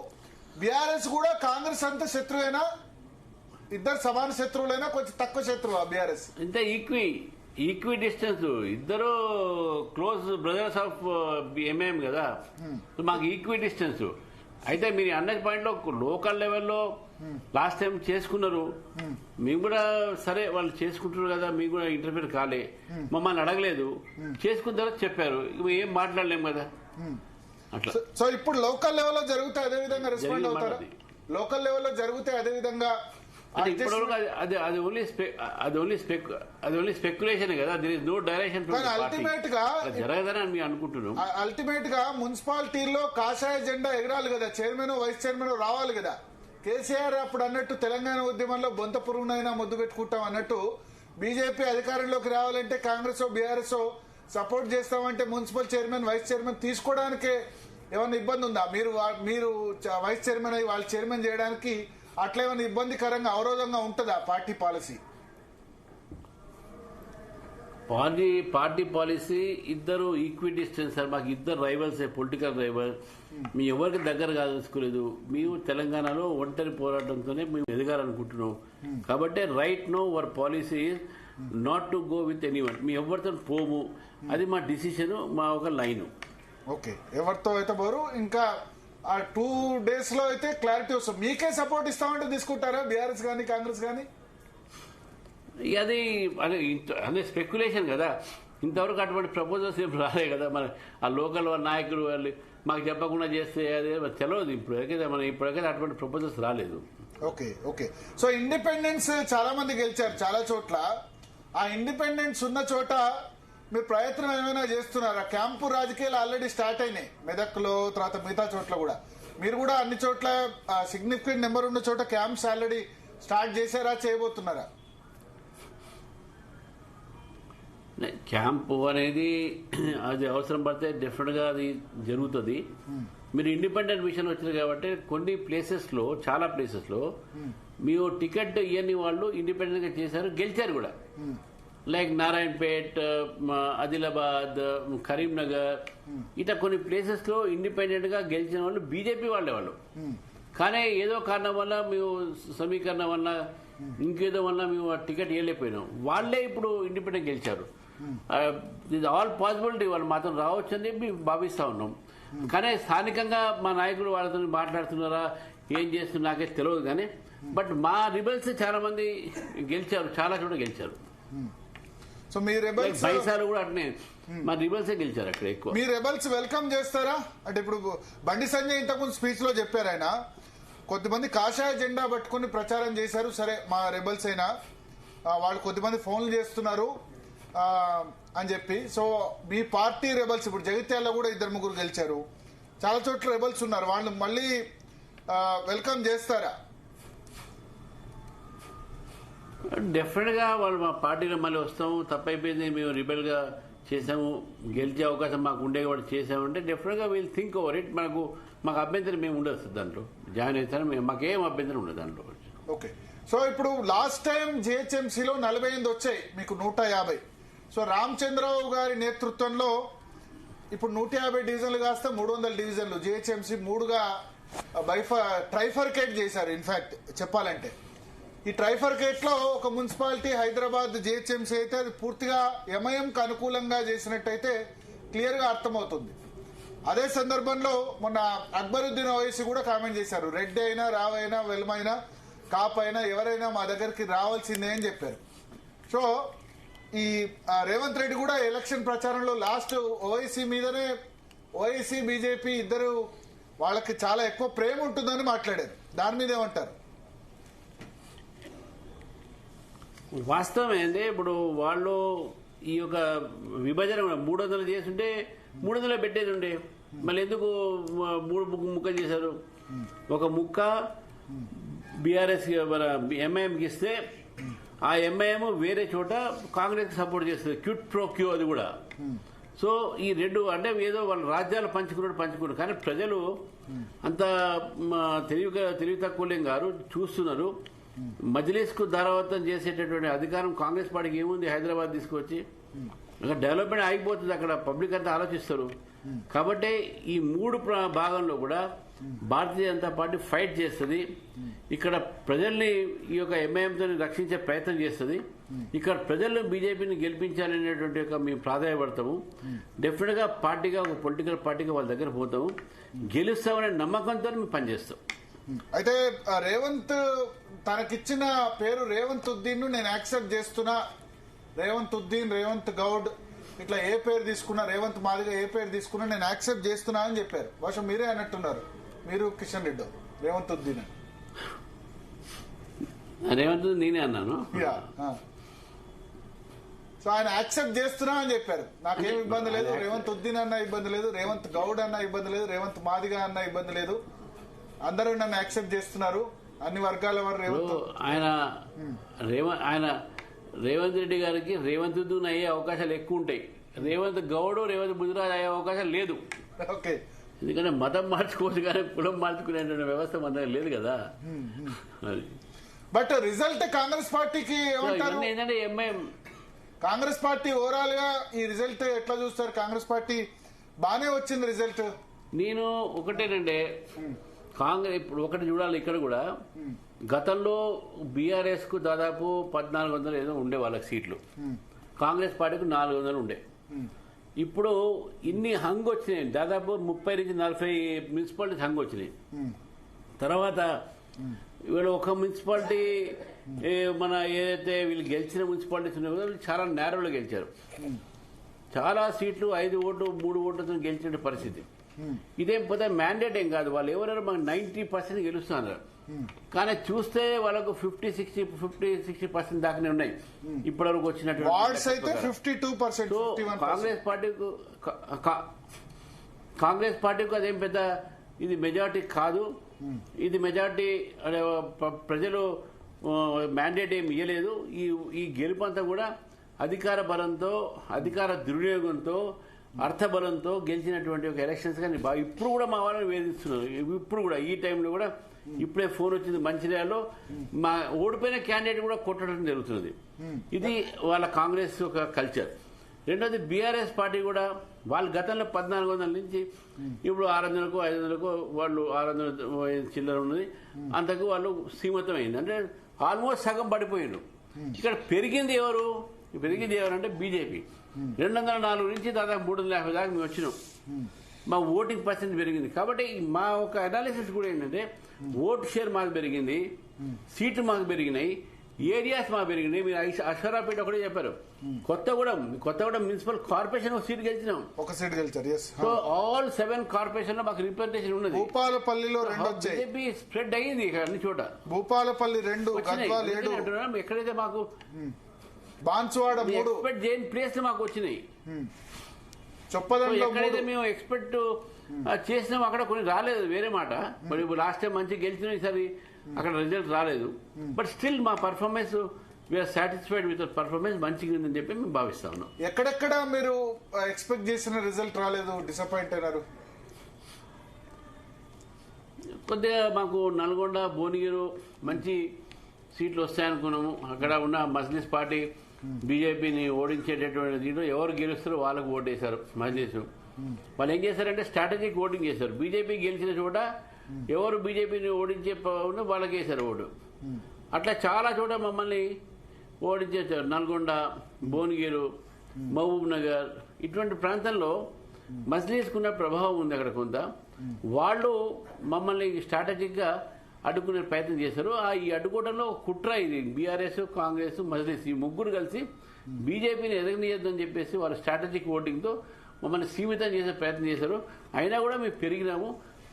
బీఆర్ఎస్ కూడా కాంగ్రెస్ అంత శత్రువేనా? ఇద్దరు సమాన శత్రువులైనా కొంచెం తక్కువ శత్రువు బీఆర్ఎస్? ఇంత ఈక్వి డిస్టెన్స్, ఇద్దరు క్లోజ్ బ్రదర్స్ ఆఫ్ ఎంఐఎం కదా, మాకు ఈక్వి డిస్టెన్స్. అయితే మీరు అన్న పాయింట్ లో లోకల్ లెవెల్లో లాస్ట్ టైం చేసుకున్నారు, మేము కూడా సరే వాళ్ళు చేసుకుంటున్నారు కదా, మేము కూడా ఇంటర్ఫియర్ కాలే, మమ్మల్ని అడగలేదు, చేసుకున్న తర్వాత చెప్పారు, ఏం మాట్లాడలేము కదా అట్లా. సో ఇప్పుడు లోకల్ లెవెల్లో జరిగితే అదే విధంగా రెస్పాండ్ అవుతారా? లోకల్ లెవెల్లో జరిగితే అదే విధంగా ఇప్పటివరకు అది ఓన్లీ స్పెక్యులేషన్ కదా, there is no direction ultimate గా జరగదని మేము అనుకుంటున్నాం. అల్టిమేట్ గా మున్సిపాలిటీల్లో కాషాయ జెండా ఎగరాలి కదా, చైర్మన్ వైస్ చైర్మన్ రావాలి కదా. కేసీఆర్ అప్పుడు అన్నట్టు తెలంగాణ ఉద్యమంలో బొంత పురుగునైనా ముద్దు పెట్టుకుంటాం అన్నట్టు బీజేపీ అధికారంలోకి రావాలంటే కాంగ్రెస్ బీఆర్ఎస్ సపోర్ట్ చేస్తామంటే మున్సిపల్ చైర్మన్ వైస్ చైర్మన్ తీసుకోవడానికి ఏమైనా ఇబ్బంది ఉందా? మీరు వైస్ చైర్మన్ అయ్యి వాళ్ళు చైర్మన్ చేయడానికి అట్లా ఏమైనా ఇబ్బందికరంగా అవరోధంగా ఉంటుందా పార్టీ పాలసీ? పార్టీ పాలసీ ఇద్దరు ఈక్వి డిస్టెన్స్ సార్, మాకు ఇద్దరు రైవల్స్, పొలిటికల్ రైవల్. మీ ఎవరికి దగ్గర కాదలుచుకోలేదు, మేము తెలంగాణలో ఒంటరి పోరాటంతోనే మేము ఎదగాలనుకుంటున్నాం. కాబట్టి right no our policy is not to go with anyone. మీ ఎవరితో పోము, అది మా డిసిషన్, మా ఒక లైన్. ఓకే, ఎవరితో అయితే పోరు. ఇంకా ఆ 2 days లో అయితే క్లారిటీ వస్తుంది. మీకే సపోర్ట్ ఇస్తామంటే తీసుకుంటారా బీఆర్ఎస్ కానీ కాంగ్రెస్ కానీ? అది అదే స్పెక్యులేషన్ కదా, ఇంతవరకు అటువంటి ప్రపోజల్స్ ఏం రాలే కదా. మన ఆ లోకల్ నాయకులు వాళ్ళు మాకు చెప్పకుండా చేస్తే అది తెలియదు. ఇప్పటికైతే అటువంటి ప్రపోజల్స్ రాలేదు. Okay okay. సో ఇండిపెండెన్స్ చాలా మంది గెలిచారు చాలా చోట్ల. ఆ ఇండిపెండెన్స్ ఉన్న చోట మీరు ప్రయత్నం ఏమైనా చేస్తున్నారా? క్యాంపు రాజకీయాలు ఆల్రెడీ స్టార్ట్ అయినాయి మెదక్లో, తర్వాత మిగతా చోట్ల కూడా. మీరు కూడా అన్ని చోట్ల సిగ్నిఫికెంట్ నెంబర్ ఉన్న చోట క్యాంప్స్ ఆల్రెడీ స్టార్ట్ చేశారా, చేయబోతున్నారా? క్యాంపు అనేది అది అవసరం పడితే డెఫినెట్ గా అది జరుగుతుంది. మీరు ఇండిపెండెంట్ విషయం వచ్చింది కాబట్టి కొన్ని ప్లేసెస్ లో, చాలా ప్లేసెస్ లో మీరు టికెట్ ఇవన్నీ వాళ్ళు ఇండిపెండెంట్ గా చేశారు, గెలిచారు కూడా. లైక్ నారాయణపేట్, ఆదిలాబాద్, కరీంనగర్, ఇట్లా కొన్ని ప్లేసెస్ లో ఇండిపెండెంట్ గా గెలిచిన వాళ్ళు బీజేపీ వాళ్ళు. కానీ ఏదో కారణం వల్ల మేము సమీకరణం వల్ల ఇంకేదో వల్ల మేము ఆ టికెట్ ఇవ్వలేకపోయినాం. వాళ్ళే ఇప్పుడు ఇండిపెండెంట్ గెలిచారు. ఇది ఆల్ పాసిబిలిటీ, వాళ్ళు మాత్రం రావచ్చని మేము భావిస్తా ఉన్నాం. కానీ స్థానికంగా మా నాయకులు వాళ్ళతో మాట్లాడుతున్నారా, ఏం చేస్తున్నారు నాకే తెలియదు. కానీ బట్ మా రిబల్స్ చాలా మంది గెలిచారు, చాలా చోట గెలిచారు. సో మీ రెబల్స్ బైసాలు కూడా అట్నే మా రిబల్సే గెలిచారు అక్కడ ఎక్కువ. మీ రెబల్స్ వెల్కమ్ చేస్తారా? అంటే ఇప్పుడు బండి సంజయ్ ఇంతకుముందు స్పీచ్ లో చెప్పారు, ఆయన కొద్దిమంది కాషాయ జెండా పట్టుకుని ప్రచారం చేశారు. సరే మా రెబల్స్ అయినా వాళ్ళు కొద్దిమంది ఫోన్లు చేస్తున్నారు అని చెప్పి. సో మీ పార్టీ రెబల్స్ ఇప్పుడు జగిత్యాలలో కూడా 2-3 గెలిచారు, చాలా చోట్ల రెబల్స్ ఉన్నారు, వాళ్ళు మళ్ళీ వెల్కమ్ చేస్తారా? డెఫినెట్ గా వాళ్ళు మా పార్టీలో మళ్ళీ వస్తాము, తప్పైపోయింది, మేము రిబెల్ గా చేసాము, గెలిచే అవకాశం మాకు ఉండే కూడా చేసామంటే డెఫినెట్ గా వీల్ థింక్ ఓవర్ ఇట్. మాకు అభ్యంతరం మేము ఉండదు దాంట్లో, జాయిన్ అవుతాను, మాకేం అభ్యంతరం ఉండదు దాంట్లో. ఓకే. సో ఇప్పుడు లాస్ట్ టైం జిహెచ్ఎంసీలో 48 వచ్చాయి, మీకు 150. సో రామచంద్రరావు గారి నేతృత్వంలో ఇప్పుడు 150 డివిజన్లు కాస్త 300 డివిజన్లు జిహెచ్ఎంసీ 3గా ట్రైఫర్కేట్ చేశారు. ఇన్ఫాక్ట్ చెప్పాలంటే ఈ ట్రైఫర్కేట్ లో ఒక మున్సిపాలిటీ హైదరాబాద్ జిహెచ్ఎంసీ అయితే అది పూర్తిగా ఎంఐఎంకి అనుకూలంగా చేసినట్టయితే క్లియర్ గా అర్థమవుతుంది. అదే సందర్భంలో మొన్న అక్బరుద్దీన్ ఓవైసీ కూడా కామెంట్ చేశారు, రెడ్డి అయినా, రావైనా, వెల్మైనా, కాప్ అయినా ఎవరైనా మా దగ్గరికి రావాల్సిందే అని చెప్పారు. సో ఈ రేవంత్ రెడ్డి కూడా ఎలక్షన్ ప్రచారంలో లాస్ట్ ఓవైసీ మీదనే, ఓవైసీ బీజేపీ ఇద్దరు వాళ్ళకి చాలా ఎక్కువ ప్రేమ ఉంటుందని మాట్లాడారు. దాని మీద ఏమంటారు? వాస్తవమే అండి. ఇప్పుడు వాళ్ళు ఈ యొక్క విభజన 300 చేస్తుంటే 300 పెట్టేది ఉండే, మళ్ళీ ఎందుకు 3 ముక్కలు చేశారు? ఒక ముక్క బీఆర్ఎస్ మన ఎంఐఎంకి ఇస్తే ఆ ఎంఐఎం వేరే చోట కాంగ్రెస్ సపోర్ట్ చేస్తుంది, క్యూట్ ప్రో క్యూ అది కూడా. సో ఈ 2 అంటే ఏదో వాళ్ళ రాజ్యాలు పంచుకున్నారు. కానీ ప్రజలు అంత తెలివి తక్కువలేం గారు, చూస్తున్నారు. మజ్లిస్కు ధారావతం చేసేటటువంటి అధికారం కాంగ్రెస్ పార్టీకి ఏముంది? హైదరాబాద్ తీసుకొచ్చి అక్కడ డెవలప్మెంట్ ఆగిపోతుంది, అక్కడ పబ్లిక్ అంతా ఆలోచిస్తారు. కాబట్టి ఈ మూడు భాగంలో కూడా భారతీయ జనతా పార్టీ ఫైట్ చేస్తుంది. ఇక్కడ ప్రజల్ని ఈ యొక్క ఎంఐఎంతో రక్షించే ప్రయత్నం చేస్తుంది. ఇక్కడ ప్రజలు బీజేపీని గెలిపించాలనేటువంటి యొక్క మేము ప్రాధాన్యపడతాము. డెఫినెట్ గా పార్టీగా ఒక పొలిటికల్ పార్టీగా వాళ్ళ దగ్గర పోతాము, గెలుస్తామనే నమ్మకంతో మేము పనిచేస్తాం. అయితే రేవంత్ తనకిచ్చిన పేరు రేవంత్ ఉద్దీన్ నేను యాక్సెప్ట్ చేస్తున్నా, రేవంత్ ఉద్దీన్, రేవంత్ గౌడ్ ఇట్లా ఏ పేరు తీసుకున్నా, రేవంత్ మాదిగా ఏ పేరు తీసుకున్నా నేను యాక్సెప్ట్ చేస్తున్నా అని చెప్పారు. బహుశా మీరే అన్నట్టున్నారు, మీరు కిషన్ రెడ్డి రేవంత్ ఉద్దీన్ రేవంత్ నేనే అన్నాను. సో ఆయన యాక్సెప్ట్ చేస్తున్నా అని చెప్పారు. నాకేం ఇబ్బంది లేదు, రేవంత్ ఉద్దీన్ అన్న ఇబ్బంది లేదు, రేవంత్ గౌడ్ అన్న ఇబ్బంది లేదు, రేవంత్ మాదిగా అన్న ఇబ్బంది లేదు, అందరూ నన్ను యాక్సెప్ట్ చేస్తున్నారు, అన్ని వర్గాల వారు. రేవంత్ ఆయన రేవంత్ రెడ్డి గారికి రేవంత్ ఉద్దీన్ అయ్యే అవకాశాలు ఎక్కువ ఉంటాయి. రేవంత్ గౌడ్, రేవంత్ ముదిరాజ్ అయ్యే అవకాశం లేదు. ఓకే, ఎందుకంటే మతం మార్చుకోవచ్చు కానీ కులం మార్చుకునే వ్యవస్థ మన దగ్గర లేదు కదా. అది బట్ రిజల్ట్ కాంగ్రెస్ పార్టీకి ఏమంటారు? ఏంటంటే ఎంఐఎం కాంగ్రెస్ పార్టీ ఓవరాల్ గా ఈ రిజల్ట్ ఎట్లా చూస్తారు? కాంగ్రెస్ పార్టీ బానే వచ్చింది రిజల్ట్. నేను ఒకటేనంటే కాంగ్రెస్ ఇప్పుడు ఒకటి చూడాలి, ఇక్కడ కూడా గతంలో బీఆర్ఎస్ కు దాదాపు 1400 ఏదో ఉండే వాళ్ళకి సీట్లు, కాంగ్రెస్ పార్టీకి 400 ఉండే. ఇప్పుడు ఇన్ని హంగ్ వచ్చినాయి, దాదాపు 30 నుంచి 40 మున్సిపాలిటీస్ హంగ్ వచ్చినాయి. తర్వాత వీళ్ళు ఒక మున్సిపాలిటీ మన ఏదైతే వీళ్ళు గెలిచిన మున్సిపాలిటీస్ ఉన్నాయో వీళ్ళు చాలా నేరోలో గెలిచారు. చాలా సీట్లు 5 ఓట్లు 3 ఓట్లతో గెలిచిన పరిస్థితి. ఇదేం పోతే మ్యాండేట్ ఏం కాదు, వాళ్ళు ఎవరైనా మాకు 90% గెలుస్తున్నారు. కానీ చూస్తే వాళ్ళకు 50-60% దాకానే ఉన్నాయి ఇప్పటివరకు వచ్చినటువంటి. కాంగ్రెస్ పార్టీకి అదేం పెద్ద ఇది మెజార్టీ కాదు. ఇది మెజార్టీ ప్రజలు మ్యాండేట్ ఏమి ఇవ్వలేదు. ఈ గెలుపు అంతా కూడా అధికార బలంతో, అధికార దుర్వినియోగంతో, అర్థబలంతో గెలిచినటువంటి ఒక ఎలక్షన్స్. కానీ ఇప్పుడు కూడా మా వాళ్ళని వేధిస్తున్నారు. ఇప్పుడు కూడా ఈ టైంలో కూడా ఇప్పుడే ఫోన్ వచ్చింది, మంచిర్యాలలో మా ఓడిపోయిన క్యాండిడేట్ కూడా కొట్టడం జరుగుతుంది. ఇది వాళ్ళ కాంగ్రెస్ ఒక కల్చర్. రెండోది బీఆర్ఎస్ పార్టీ కూడా వాళ్ళు గతంలో 1400 నుంచి ఇప్పుడు 600కు 500కు వాళ్ళు 600 చిల్లర ఉన్నది, అంతకు వాళ్ళు సీమితమైంది. అంటే ఆల్మోస్ట్ సగం పడిపోయిండ్రు. ఇక్కడ పెరిగింది ఎవరంటే బీజేపీ. 204 నుంచి దాదాపు 350 దాకా మేము వచ్చినాం. మా ఓటింగ్ పర్సెంట్ పెరిగింది. కాబట్టి మా ఒక అనాలిసిస్ కూడా ఏంటంటే ఓటు షేర్ మాకు పెరిగింది, సీట్లు మాకు పెరిగినాయి, ఏరియాస్ మాకు పెరిగినాయి. మీరు అశ్వరాపేట ఒకటే చెప్పారు, కొత్తగూడెం మున్సిపల్ కార్పొరేషన్ ఒక సీట్ గెలిచినాం, ఒక సీట్ గెలిచారు. సో ఆల్ 7 కార్పొరేషన్ లో మాకు రిప్రజెంటేషన్ ఉన్నది. భూపాలపల్లిలో 2 వచ్చాయి, బీజేపీ స్ప్రెడ్ అయ్యింది అన్ని చోట. భూపాలపల్లి 2, గద్వాల్ 7, ఎక్కడైతే మాకు బాన్సువాడ 3 ఎక్స్పెక్ట్ చేయని ప్లేస్ మాకు వచ్చినాయి. ఎక్కడైతే మేము ఎక్స్పెక్ట్ చేసినాం అక్కడ కొన్ని రాలేదు, వేరే మాట. మరి లాస్ట్ టైం మంచిగా గెలిచిన ఈసారి అక్కడ రిజల్ట్ రాలేదు. బట్ స్టిల్ మా performance we are satisfied with performance మంచిగా ఉందని చెప్పి మేము భావిస్తా ఉన్నాం. ఎక్కడెక్కడ మీరు ఎక్స్పెక్ట్ చేసిన రిజల్ట్ రాలేదు, డిసప్పాయింట్ అయినారు? కొద్దిగా మాకు నల్గొండ, భువనగిరి మంచి సీట్లు వస్తాయనుకున్నాము. అక్కడ ఉన్న మజ్లిస్ పార్టీ బీజేపీని ఓడించేటటువంటి దీంట్లో ఎవరు గెలుస్తారో వాళ్ళకు ఓటేశారు. మజ్లిస్ వాళ్ళు ఏం చేశారంటే స్ట్రాటజిక్ ఓటింగ్ చేశారు. బీజేపీ గెలిచిన చోట ఎవరు బీజేపీని ఓడించే వాళ్ళకి వేశారు ఓటు. అట్లా చాలా చోట మమ్మల్ని ఓడించేశారు. నల్గొండ, భువనగిరి, మహబూబ్ నగర్ ఇటువంటి ప్రాంతంలో మజ్లిస్కున్న ప్రభావం ఉంది అక్కడ కొంత. వాళ్ళు మమ్మల్ని స్ట్రాటజిక్ గా అడ్డుకునే ప్రయత్నం చేశారు. ఈ అడ్డుకోవడంలో కుట్ర ఇది. బీఆర్ఎస్, కాంగ్రెస్, మజ్లిస్ ఈ ముగ్గురు కలిసి బీజేపీని ఎదగనీయద్దని చెప్పేసి వాళ్ళ స్ట్రాటజిక్ ఓటింగ్ తో మమ్మల్ని సీమితం చేసే ప్రయత్నం చేశారు. అయినా కూడా మేము పెరిగినాము,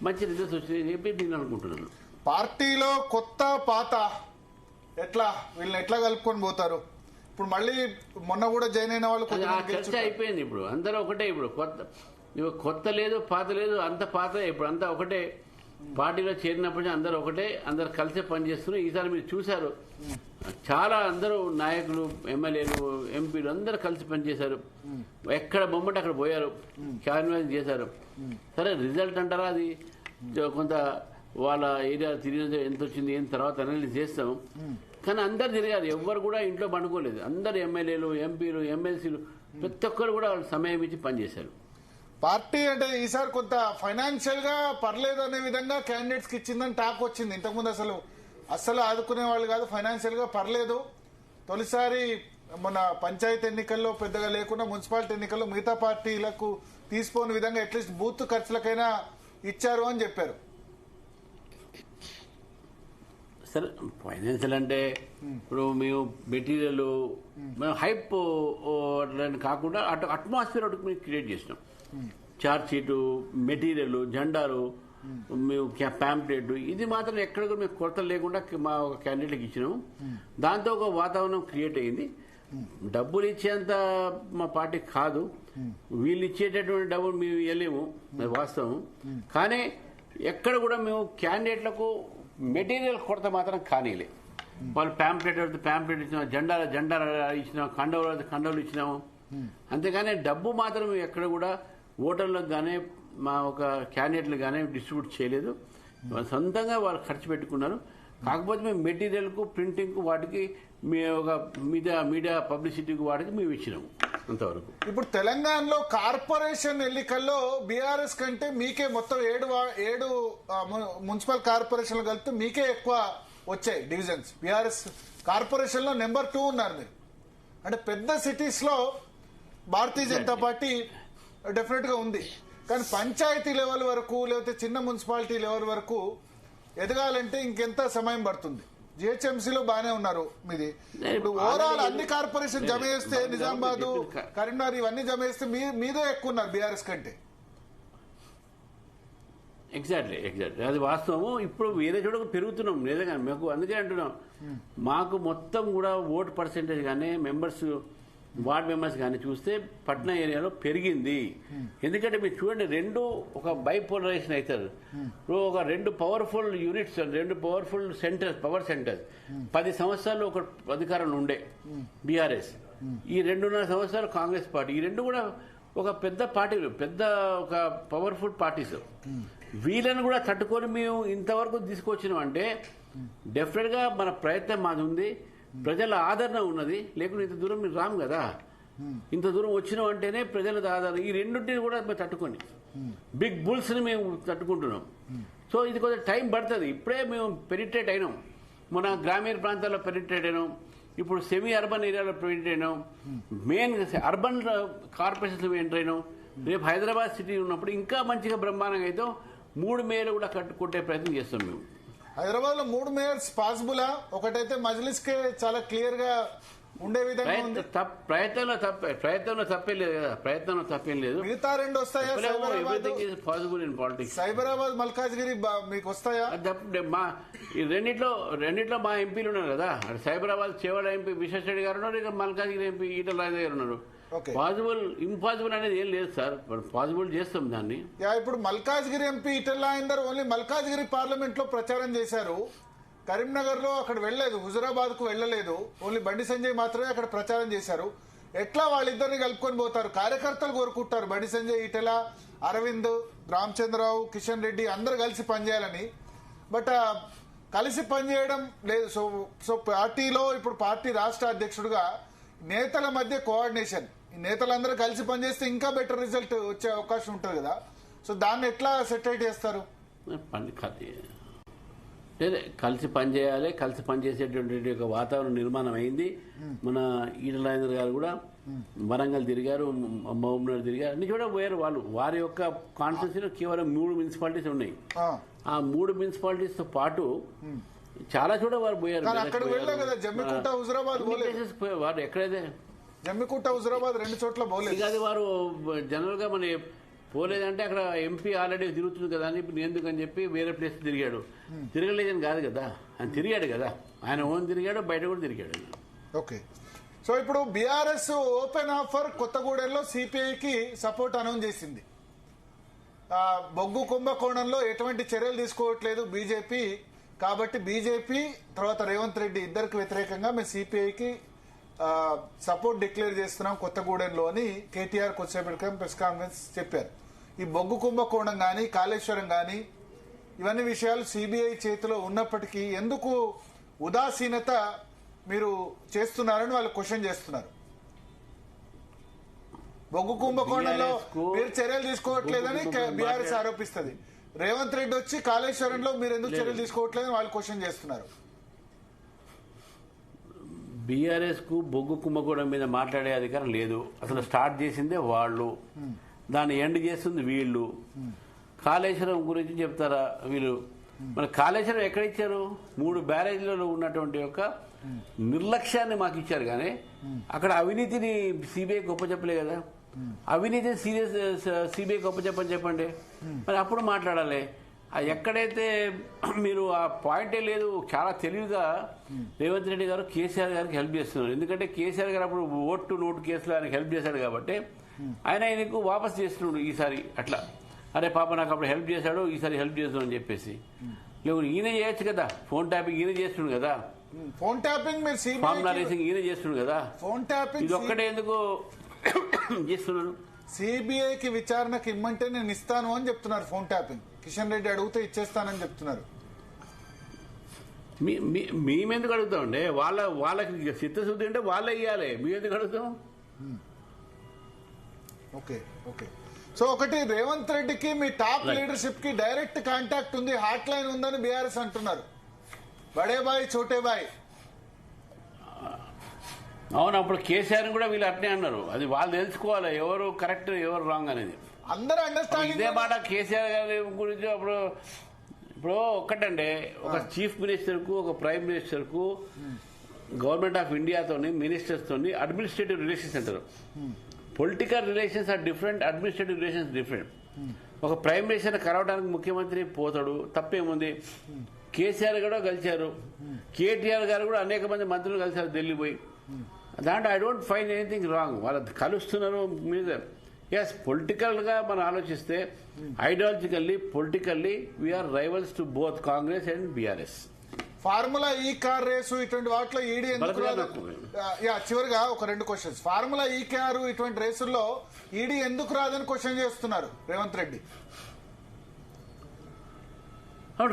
మంచి రిజల్ట్స్ వచ్చినాయని చెప్పి నేను అనుకుంటున్నాను. పార్టీలో కొత్త పాత ఎట్లా వీళ్ళని ఎట్లా కలుపుకొని పోతారు? ఇప్పుడు మళ్ళీ మొన్న కూడా జాయిన్ అయిన వాళ్ళు చర్చ అయిపోయింది. ఇప్పుడు అందరూ ఒకటే. ఇప్పుడు కొత్త లేదు, పాత లేదు, అంత పాత. ఇప్పుడు అంతా ఒకటే. పార్టీలో చేరినప్పటి నుంచి అందరూ ఒకటే, అందరు కలిసే పనిచేస్తున్నారు. ఈసారి మీరు చూశారు, చాలా అందరూ నాయకులు, ఎమ్మెల్యేలు, ఎంపీలు అందరూ కలిసి పనిచేశారు. ఎక్కడ బొమ్మటి అక్కడ పోయారు, క్యాన్వాస్ చేశారు. సరే రిజల్ట్ అంటారా, అది కొంత వాళ్ళ ఏరియా తిరిగిన ఎంత వచ్చింది ఏం తర్వాత అనాలిసిస్ చేస్తాం. కానీ అందరు తిరగారు, ఎవ్వరు కూడా ఇంట్లో పండుకోలేదు. అందరు ఎమ్మెల్యేలు, ఎంపీలు, ఎమ్మెల్సీలు ప్రతి ఒక్కరు కూడా వాళ్ళు సమయం ఇచ్చి పనిచేశారు. పార్టీ అంటే ఈసారి కొంత ఫైనాన్షియల్ గా పర్లేదు అనే విధంగా క్యాండిడేట్స్ కి ఇచ్చిందని టాక్ వచ్చింది. ఇంతకుముందు అసలు ఆదుకునే వాళ్ళు కాదు, ఫైనాన్షియల్ గా పర్లేదు. తొలిసారి మన పంచాయతీ ఎన్నికల్లో పెద్దగా లేకుండా మున్సిపాలిటీ ఎన్నికల్లో మిగతా పార్టీలకు తీసుకోని విధంగా అట్లీస్ట్ బూత్ ఖర్చులకైనా ఇచ్చారు అని చెప్పారు. సరే, ఫైనాన్షియల్ అంటే ఇప్పుడు మేము మెటీరియల్ మేము హైప్ కాకుండా అట్మాస్ఫియర్ ఒకటి మేము క్రియేట్ చేసినాం. చార్జ్ షీటు, మెటీరియల్, జెండాలు, మేము ప్యాంప్లెట్, ఇది మాత్రం ఎక్కడ కూడా మేము కొరత లేకుండా మా ఒక క్యాండిడేట్కి ఇచ్చినాము. దాంతో ఒక వాతావరణం క్రియేట్ అయింది. డబ్బులు ఇచ్చేంత మా పార్టీ కాదు, వీళ్ళు ఇచ్చేటటువంటి డబ్బులు మేము ఇవ్వలేము, అది వాస్తవం. కానీ ఎక్కడ కూడా మేము క్యాండిడేట్లకు మెటీరియల్ కొరత మాత్రం కానీలే. వాళ్ళు ప్యాంప్లెట్ ఇచ్చినాం, జెండా ఇచ్చినాం, కండవులు ఇచ్చినాము. అంతేగాని డబ్బు మాత్రం ఎక్కడ కూడా ఓటర్లకు కానీ మా ఒక క్యాండిడేట్లు కానీ డిస్ట్రిబ్యూట్ చేయలేదు. సొంతంగా వాళ్ళు ఖర్చు పెట్టుకున్నారు. కాకపోతే మేము మెటీరియల్కు, ప్రింటింగ్కు, వాటికి ఒక మీడియా పబ్లిసిటీకి వాటికి మేము ఇచ్చినాము అంతవరకు. ఇప్పుడు తెలంగాణలో కార్పొరేషన్ ఎన్నికల్లో బీఆర్ఎస్ కంటే మీకే మొత్తం 7 మున్సిపల్ కార్పొరేషన్లు కలిపితే మీకే ఎక్కువ వచ్చాయి డివిజన్స్. బీఆర్ఎస్ కార్పొరేషన్ లో నెంబర్ 2 ఉన్నారు మీరు. అంటే పెద్ద సిటీస్ లో భారతీయ జనతా పార్టీ డెఫినెట్ గా ఉంది. కానీ పంచాయతీ లెవెల్ వరకు లేకపోతే చిన్న మున్సిపాలిటీ లెవెల్ వరకు ఎదగాలంటే ఇంకెంత సమయం పడుతుంది? జిహెచ్ఎంసీలో బాగానే ఉన్నారు మీది. ఇప్పుడు ఓవరాల్ అన్ని కార్పొరేషన్ జమ చేస్తే నిజామాబాద్, కరీంనగర్ ఇవన్నీ జమ చేస్తే మీదే ఎక్కువ ఉన్నారు బీఆర్ఎస్ కంటే. ఎగ్జాక్ట్లీ అది వాస్తవము. ఇప్పుడు వేరే చోట పెరుగుతున్నాం నిజంగా మాకు, అందుకే అంటున్నాం మాకు మొత్తం కూడా ఓటు పర్సెంటేజ్ కానీ వార్డ్ మెంబర్స్ కానీ చూస్తే పట్నా ఏరియాలో పెరిగింది. ఎందుకంటే మీరు చూడండి, ఒక బైపోలరైజేషన్ అవుతారు. ఇప్పుడు ఒక 2 powerful units, 2 powerful power centres 10 సంవత్సరాలు ఒక అధికారంలో ఉండే బీఆర్ఎస్, ఈ 2.5 సంవత్సరాలు కాంగ్రెస్ పార్టీ. ఈ 2 కూడా ఒక పెద్ద పార్టీలు, ఒక పవర్ఫుల్ పార్టీస్. వీళ్ళని కూడా తట్టుకొని మేము ఇంతవరకు తీసుకొచ్చినాం అంటే డెఫినెట్ గా మన ప్రయత్నం మాది ఉంది, ప్రజల ఆదరణ ఉన్నది. లేకుంటే ఇంత దూరం మీరు రాము కదా. ఇంత దూరం వచ్చినాం అంటేనే ప్రజల ఆదరణ. ఈ రెండింటిని కూడా తట్టుకొని బిగ్ బుల్స్ ని మేము తట్టుకుంటున్నాం. సో ఇది కొంచెం టైం పడుతుంది. ఇప్పుడే మేము పెనిట్రేట్ అయినాం, మన గ్రామీణ ప్రాంతాల్లో పెనిట్రేట్ అయినాం, ఇప్పుడు సెమీ అర్బన్ ఏరియాలో పెనిట్రేట్ అయినాం, మెయిన్ అర్బన్ కార్పొరేషన్స్ ఎంటర్ అయినాం. రేపు హైదరాబాద్ సిటీ ఉన్నప్పుడు ఇంకా మంచిగా బ్రహ్మాండంగా అయితే 3 మేయర్లు కూడా కట్టుకుంటే ప్రయత్నం చేస్తాం మేము. హైదరాబాద్ లో 3 మేయర్స్ పాసిబులా? ఒకటైతే మజ్లిస్ కే చాలా క్లియర్ గా ఉండే విధంగా ప్రయత్నంలో తప్పేం లేదు కదా, ప్రయత్నంలో తప్పేం లేదు. మిగతా 2 వస్తాయా? Possible in politics. Cyberabad, Malkajgiri మీకు వస్తాయా? రెండిట్లో మా ఎంపీలు ఉన్నారు కదా. సైబరాబాద్ చేవాడ ఎంపీ విశ్వేశ్వరరెడ్డి గారు ఉన్నారు, ఇక మల్కాజ్గిరి ఎంపీ ఈటల రాజేంద్ర గారు ఉన్నారు. ఇంపాసిబుల్ అనేది ఏం లేదు సార్, పాసిబుల్ చేస్తాం దాన్ని. ఇప్పుడు Malkajgiri MP Etela Rajender only Malkajgiri parliament లో ప్రచారం చేశారు, కరీంనగర్ లో అక్కడ వెళ్లలేదు, హుజురాబాద్ కు వెళ్లలేదు, ఓన్లీ బండి సంజయ్ మాత్రమే అక్కడ ప్రచారం చేశారు. ఎట్లా వాళ్ళిద్దరిని కలుపుకొని పోతారు? కార్యకర్తలు కోరుకుంటారు బండి సంజయ్, ఈటల, అరవింద్, రామచంద్రరావు, కిషన్ రెడ్డి అందరు కలిసి పనిచేయాలని. బట్ కలిసి పనిచేయడం లేదు. సో పార్టీలో ఇప్పుడు పార్టీ రాష్ట్ర అధ్యక్షుడిగా నేతల మధ్య కోఆర్డినేషన్, ఈ నేతలందరూ కలిసి పనిచేస్తే ఇంకా బెటర్ రిజల్ట్ వచ్చే అవకాశం ఉంటుంది కదా. సో దాన్ని ఎట్లా సెటిల్ చేస్తారు? కలిసి పనిచేయాలి, కలిసి పనిచేసేటువంటి ఒక వాతావరణం నిర్మాణం అయింది. మన ఈటల రాజేంద్ర గారు కూడా వరంగల్ తిరిగారు, మహబూబ్నగర్ తిరిగారు, అన్ని చోట పోయారు. వారి యొక్క కాన్స్టిట్యూన్సీలో కేవలం 3 మున్సిపాలిటీస్ ఉన్నాయి. ఆ 3 మున్సిపాలిటీస్ తో పాటు చాలా చోట వారు పోయారు. వారు ఎక్కడైతే జమ్మికుంట, హుజురాబాద్ 2 చోట్ల పోలేదు. అది వారు జనరల్ గా మన పోలేదంటే అక్కడ ఎంపీ ఆల్రెడీ తిరుగుతుంది కదా అని ఎందుకని చెప్పి వేరే ప్లేస్ తిరిగాడు. తిరగలేదని కాదు కదా, ఆయన తిరిగాడు కదా, ఆయన ఓన్ తిరిగాడు, బయట కూడా తిరిగాడు. ఓకే. సో ఇప్పుడు బీఆర్ఎస్ ఓపెన్ ఆఫర్ కొత్తగూడెంలో సిపిఐకి సపోర్ట్ అనౌన్స్ చేసింది. బొగ్గు కుంభకోణంలో ఎటువంటి చర్యలు తీసుకోవట్లేదు బీజేపీ, కాబట్టి బీజేపీ తర్వాత రేవంత్ రెడ్డి ఇద్దరికి వ్యతిరేకంగా మేము సిపిఐకి సపోర్ట్ డిక్లేర్ చేస్తున్నాం కొత్తగూడెంలో అని కేటీఆర్ కొద్దిసేపటి క్రితం ప్రెస్ కాన్ఫరెన్స్ చెప్పారు. ఈ బొగ్గు కుంభకోణం కానీ, కాళేశ్వరం కానీ ఇవన్నీ విషయాలు సిబిఐ చేతిలో ఉన్నప్పటికీ ఎందుకు ఉదాసీనత మీరు చేస్తున్నారని వాళ్ళు క్వశ్చన్ చేస్తున్నారు. బొగ్గు కుంభకోణంలో మీరు చర్యలు తీసుకోవట్లేదని బీఆర్ఎస్ ఆరోపిస్తుంది. రేవంత్ రెడ్డి వచ్చి కాళేశ్వరంలో మీరు ఎందుకు చర్యలు తీసుకోవట్లేదని వాళ్ళు క్వశ్చన్ చేస్తున్నారు. బీఆర్ఎస్ కు బొగ్గు కుంభకోణం మీద మాట్లాడే అధికారం లేదు. అసలు స్టార్ట్ చేసిందే వాళ్ళు, దాన్ని ఎండ్ చేస్తుంది వీళ్ళు. కాళేశ్వరం గురించి చెప్తారా వీళ్ళు? మన కాళేశ్వరం ఎక్కడ ఇచ్చారు? 3 బ్యారేజ్లలో ఉన్నటువంటి యొక్క నిర్లక్ష్యాన్ని మాకు ఇచ్చారు. కానీ అక్కడ అవినీతిని సిబిఐ గొప్ప చెప్పలే కదా. అవినీతిని సిబిఐ గొప్ప చెప్పండి, మరి అప్పుడు మాట్లాడాలి. ఎక్కడైతే మీరు ఆ పాయింటే లేదు. చాలా తెలివిగా రేవంత్ రెడ్డి గారు కేసీఆర్ గారికి హెల్ప్ చేస్తున్నారు. ఎందుకంటే కేసీఆర్ గారు అప్పుడు ఓటు నోటు కేసులో ఆయనకు హెల్ప్ చేశాడు కాబట్టి ఆయనకు వాపస్ చేస్తున్నాడు ఈసారి. అట్లా అరే పాప నాకు అప్పుడు హెల్ప్ చేశాడు, ఈసారి హెల్ప్ చేస్తున్నాడు అని చెప్పేసి. లేవు ఈయన చేయొచ్చు కదా, ఫోన్ ట్యాపింగ్ ఈయన చేస్తున్నాడు కదా, ఫోన్ ట్యాపింగ్ ఫార్ములా రేసింగ్ ఈయన చేస్తున్నాడు కదా. ఫోన్ ట్యాపింగ్ ఇది ఒక్కటే ఎందుకు చేస్తున్నాడు? సిబిఐకి విచారణకు ఇమ్మంటే నేను ఇస్తాను అని చెప్తున్నారు. ఫోన్ ట్యాపింగ్ కిషన్ రెడ్డి అడిగితే ఇచ్చేస్తానని చెప్తున్నారు. మేమెందుకు అడుగుతామండి? వాళ్ళకి చిత్తశుద్ధి అంటే వాళ్ళే ఇవ్వాలి, మేము ఎందుకు అడుగుతాం? Okay okay. సో ఒకటి, రేవంత్ రెడ్డికి మీ టాప్ లీడర్షిప్ కి డైరెక్ట్ కాంటాక్ట్ ఉంది, హాట్ లైన్ ఉందని బీఆర్ఎస్ అంటున్నారు. బడే బాయ్ చోటే బాయ్. అవును, అప్పుడు కేసీఆర్ కూడా వీళ్ళు అట్నే అన్నారు. అది వాళ్ళు తెలుసుకోవాలి ఎవరు కరెక్ట్ ఎవరు రాంగ్ అనేది. అందరూ అండర్స్టాండింగ్. ఇదే మాట కేసీఆర్ గారి గురించి ఇప్పుడు ఒక్కటంటే ఒక చీఫ్ మినిస్టర్ కు, ఒక ప్రైమ్ మినిస్టర్ కు గవర్నమెంట్ ఆఫ్ ఇండియాతోని, మినిస్టర్స్ తోని అడ్మినిస్ట్రేటివ్ రిలేషన్స్ అంటారు. Political relations are different, administrative relations different. ఒక ప్రైమ్ మినిస్టర్ కలవడానికి ముఖ్యమంత్రి పోతాడు, తప్పేముంది? కేసీఆర్ కూడా కలిశారు, కేటీఆర్ గారు కూడా అనేక మంది మంత్రులు కలిశారు ఢిల్లీ పోయి. దాంట్లో I don't find anything wrong. వాళ్ళు కలుస్తున్నారు మీద. ఎస్, పొలిటికల్ గా మనం ఆలోచిస్తే ideologically, politically we are rivals to both Congress and BRS. Formula ఈ కార్ రేసు ఇటువంటి వాటిలో ఈడీ ఎందుకు రాదు? చివరిగా ఒక 2 క్వశ్చన్స్. ఫార్ములా ఈ కారు ఇటువంటి రేసుల్లో ఈడీ ఎందుకు రాదని క్వశ్చన్ చేస్తున్నారు రేవంత్ రెడ్డి.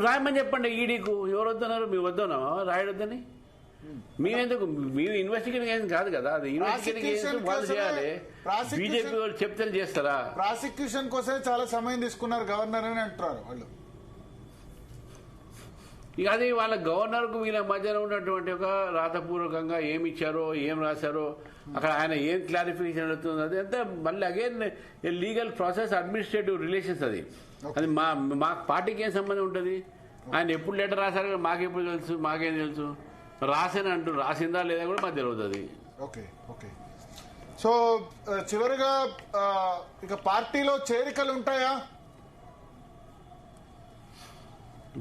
రాయమని చెప్పండి ఈడీకు. ఎవరు వద్దన్నారు? మేము వద్దన్నామా రాయడొద్దని? మేమెందుకు? మేము ఇన్వెస్టిగేషన్ కాదు కదా, అది ఇన్వెస్టిగేషన్ వాళ్ళు చేయాలి. బీజేపీ వాళ్ళు చెప్తే చేస్తారా? ప్రాసిక్యూషన్ కోసమే చాలా సమయం తీసుకున్నారు గవర్నర్ అని అంటున్నారు వాళ్ళు. ఇక అది వాళ్ళ గవర్నర్ కు వీళ్ళ మధ్యన ఉన్నటువంటి ఒక రాతపూర్వకంగా ఏమి ఇచ్చారో, ఏం రాశారో, అక్కడ ఆయన ఏం క్లారిఫికేషన్ అడుగుతుంది, అది అంతా మళ్ళీ again legal process, administrative relations. అది మా పార్టీకి ఏం సంబంధం ఉంటుంది? ఆయన ఎప్పుడు లెటర్ రాశారు మాకెప్పుడు తెలుసు? మాకేం తెలుసు? రాసేని అంటూ రాసిందా లేదా కూడా మాకు తెలియదు. Okay okay. సో చివరిగా ఇక పార్టీలో చేరికలు ఉంటాయా?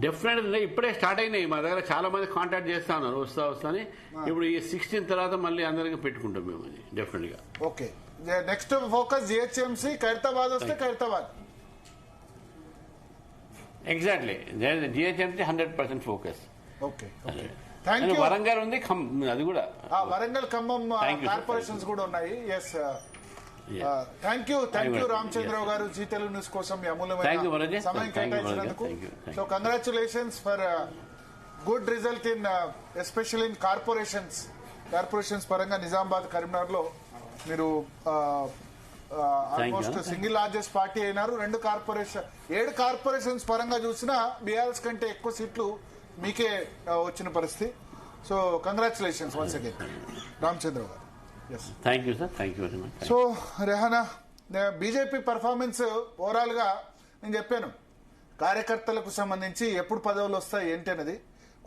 డెఫినెట్ ఇప్పుడే స్టార్ట్ అయినాయి. మా దగ్గర చాలా మంది కాంటాక్ట్ చేస్తా ఉన్నారు, వస్తాని. ఇప్పుడు ఈ 16 తర్వాత మళ్ళీ అందరికీ పెట్టుకుంటాం మేము. అది డెఫినెట్ గా. Okay. Next focus GHMC, Khairatabad వస్తే Khairatabad. Exactly, GHMC 100% focus. Okay. Warangal ఉంది, అది కూడా వరంగల్, ఖమ్మం కార్పొరేషన్స్ కూడా ఉన్నాయి. ఎస్, థ్యాంక్ యూ రామచంద్రరావు గారు, జీ తెలుగు న్యూస్ కోసం మీ అమూల్యమైన సమయం కేటాయించినందుకు. So congratulations for good result in especial in corporations పరంగా. నిజామాబాద్, కరీంనగర్ లో మీరు ఆల్మోస్ట్ సింగిల్ లార్జెస్ట్ పార్టీ అయినారు. 7 కార్పొరేషన్స్ పరంగా చూసినా బీఆర్ఎస్ కంటే ఎక్కువ సీట్లు మీకే వచ్చిన పరిస్థితి. So congratulations once again Ramachandra Rao గారు. Thank you sir, thank you very much. So Rehana, BJP performance overall గా నేను చెప్పాను, కార్యకర్తలకు సంబంధించి ఎప్పుడు పదవులు వస్తాయి ఏంటి అనేది.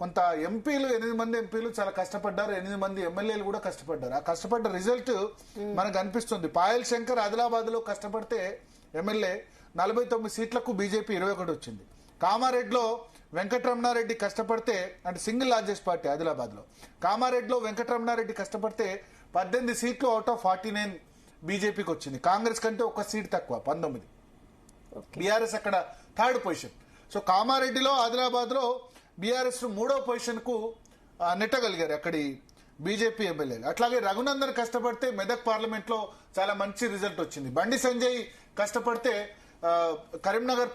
కొంత ఎంపీలు 8 మంది ఎంపీలు చాలా కష్టపడ్డారు, 8 మంది ఎమ్మెల్యేలు కూడా కష్టపడ్డారు. ఆ కష్టపడ్డ రిజల్ట్ మనకు అనిపిస్తుంది. పాయల్ శంకర్ ఆదిలాబాద్ లో కష్టపడితే ఎమ్మెల్యే 49 సీట్లకు బీజేపీ 21 వచ్చింది. కామారెడ్డిలో వెంకటరమణారెడ్డి కష్టపడితే, అంటే సింగిల్ లార్జెస్ట్ పార్టీ ఆదిలాబాద్ లో, కామారెడ్డిలో వెంకటరమణారెడ్డి కష్టపడితే 18 సీట్లు అవుట్ ఆఫ్ 49 బీజేపీకి వచ్చింది. కాంగ్రెస్ కంటే 1 సీట్ తక్కువ, 19. బీఆర్ఎస్ అక్కడ 3rd పొజిషన్. సో కామారెడ్డిలో, ఆదిలాబాద్ లో బీఆర్ఎస్ 3వ పొజిషన్ కు నెట్టగలిగారు అక్కడి బీజేపీ ఎమ్మెల్యేలు. అట్లాగే రఘునందన్ కష్టపడితే మెదక్ పార్లమెంట్ లో చాలా మంచి రిజల్ట్ వచ్చింది. బండి సంజయ్ కష్టపడితే కరీంనగర్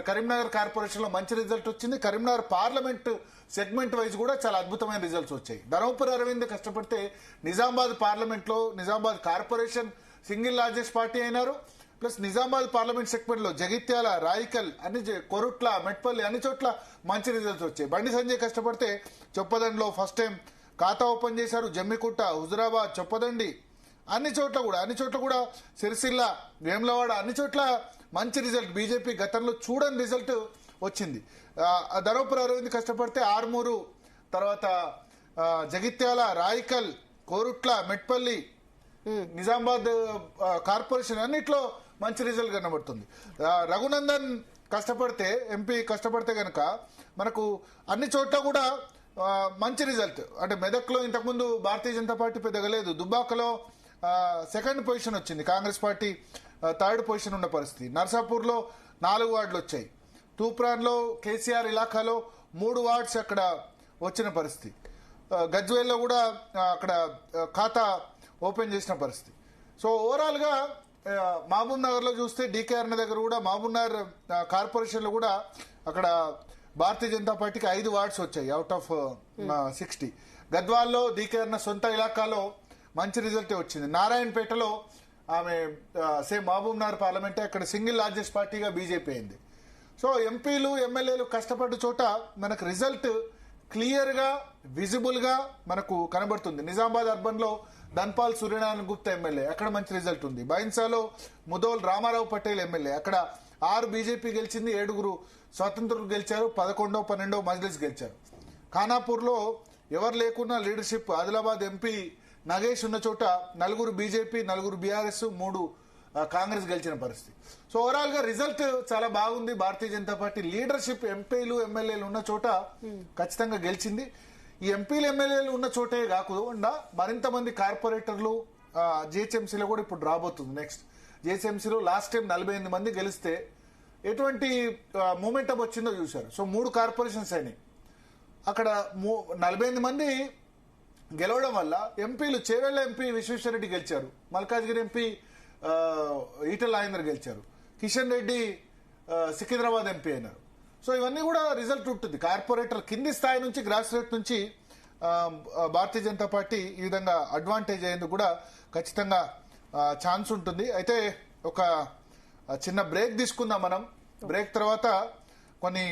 కరీంనగర్ కార్పొరేషన్ లో మంచి రిజల్ట్ వచ్చింది. కరీంనగర్ పార్లమెంట్ సెగ్మెంట్ వైజ్ కూడా చాలా అద్భుతమైన రిజల్ట్స్ వచ్చాయి. ధర్మపురి అరవింద్ కష్టపడితే నిజామాబాద్ పార్లమెంట్ లో Nizamabad corporation single largest party అయినారు. ప్లస్ నిజామాబాద్ పార్లమెంట్ సెగ్మెంట్ లో జగిత్యాల, రాయికల్, కొరుట్ల, మెట్పల్లి అన్ని చోట్ల మంచి రిజల్ట్స్ వచ్చాయి. బండి సంజయ్ కష్టపడితే చొప్పదండిలో ఫస్ట్ టైం ఖాతా ఓపెన్ చేశారు. జమ్మికుంట, హుజురాబాద్, చొప్పదండి అన్ని చోట్ల కూడా సిరిసిల్ల, వేములవాడ అన్ని చోట్ల మంచి రిజల్ట్, బీజేపీ గతంలో చూడని రిజల్ట్ వచ్చింది. ధర్మపురి అరవింద్ కష్టపడితే ఆర్మూరు, తర్వాత జగిత్యాల, రాయికల్, కోరుట్ల, మెట్పల్లి, నిజామాబాద్ కార్పొరేషన్ అన్నిట్లో మంచి రిజల్ట్ కనబడుతుంది. రఘునందన్ కష్టపడితే ఎంపీ కష్టపడితే గనక మనకు అన్ని చోట్ల కూడా మంచి రిజల్ట్. అంటే మెదక్లో ఇంతకుముందు భారతీయ జనతా పార్టీ పెద్దగా లేదు, దుబ్బాకలో సెకండ్ పొజిషన్ వచ్చింది, కాంగ్రెస్ పార్టీ థర్డ్ పొజిషన్ ఉన్న పరిస్థితి. నర్సాపూర్లో 4 వార్డులు వచ్చాయి. తూప్రాన్లో కేసీఆర్ ఇలాఖాలో 3 వార్డ్స్ అక్కడ వచ్చిన పరిస్థితి. గజ్వేల్లో కూడా అక్కడ ఖాతా ఓపెన్ చేసిన పరిస్థితి. సో ఓవరాల్ గా మహబూబ్ నగర్ లో చూస్తే డీకే అన్న దగ్గర కూడా మహబూబ్ నగర్ కార్పొరేషన్ లో కూడా అక్కడ భారతీయ జనతా పార్టీకి 5 వార్డ్స్ వచ్చాయి అవుట్ ఆఫ్ 60. గద్వాల్లో డీకే అన్న సొంత ఇలాకాలో మంచి రిజల్టే వచ్చింది. నారాయణపేటలో ఆమె సేమ్ మహబూబ్ నగర్ పార్లమెంటే అక్కడ సింగిల్ లార్జెస్ట్ పార్టీగా బీజేపీ అయింది. సో ఎంపీలు ఎమ్మెల్యేలు కష్టపడ్డ చోట మనకు రిజల్ట్ క్లియర్ గా విజిబుల్ గా మనకు కనబడుతుంది. నిజామాబాద్ అర్బన్ లో ధన్పాల్ సూర్యనారాయణ గుప్తా ఎమ్మెల్యే, అక్కడ మంచి రిజల్ట్ ఉంది. బైన్సాలో ముదోల్ రామారావు పటేల్ ఎమ్మెల్యే, అక్కడ 6 బీజేపీ గెలిచింది, 7 స్వతంత్రులు గెలిచారు, 11, 12 మజ్లిస్ గెలిచారు. ఖానాపూర్ లో ఎవరు లేకున్నా లీడర్షిప్, ఆదిలాబాద్ ఎంపీ నగేష్ ఉన్న చోట 4 బీజేపీ, 4 బీఆర్ఎస్, 3 కాంగ్రెస్ గెలిచిన పరిస్థితి. సో ఓవరాల్ గా రిజల్ట్ చాలా బాగుంది. భారతీయ జనతా పార్టీ లీడర్షిప్ ఎంపీలు ఎమ్మెల్యేలు ఉన్న చోట ఖచ్చితంగా గెలిచింది. ఈ ఎంపీలు ఎమ్మెల్యేలు ఉన్న చోటే కాకుండా మరింత మంది కార్పొరేటర్లు జిహెచ్ఎంసీలో కూడా ఇప్పుడు రాబోతుంది. నెక్స్ట్ జిహెచ్ఎంసీలో లాస్ట్ టైం 48 మంది గెలిస్తే ఎటువంటి మూమెంటం వచ్చిందో చూశారు. సో 3 కార్పొరేషన్స్ అయినాయి. అక్కడ 48 మంది గెలవడం వల్ల ఎంపీలు చేవెళ్ల ఎంపీ విశ్వేశ్వరరెడ్డి గెలిచారు, మల్కాజ్గిరి ఎంపీ ఈటెల రాజేందర్ గెలిచారు, కిషన్ రెడ్డి సికింద్రాబాద్ ఎంపీ అయినారు. సో ఇవన్నీ కూడా రిజల్ట్ ఉంటుంది. కార్పొరేటర్ కింది స్థాయి నుంచి గ్రాస్ రూట్ నుంచి భారతీయ జనతా పార్టీ ఈ విధంగా అడ్వాంటేజ్ అయ్యేందుకు కూడా ఖచ్చితంగా ఛాన్స్ ఉంటుంది. అయితే ఒక చిన్న బ్రేక్ తీసుకుందాం మనం. బ్రేక్ తర్వాత కొన్ని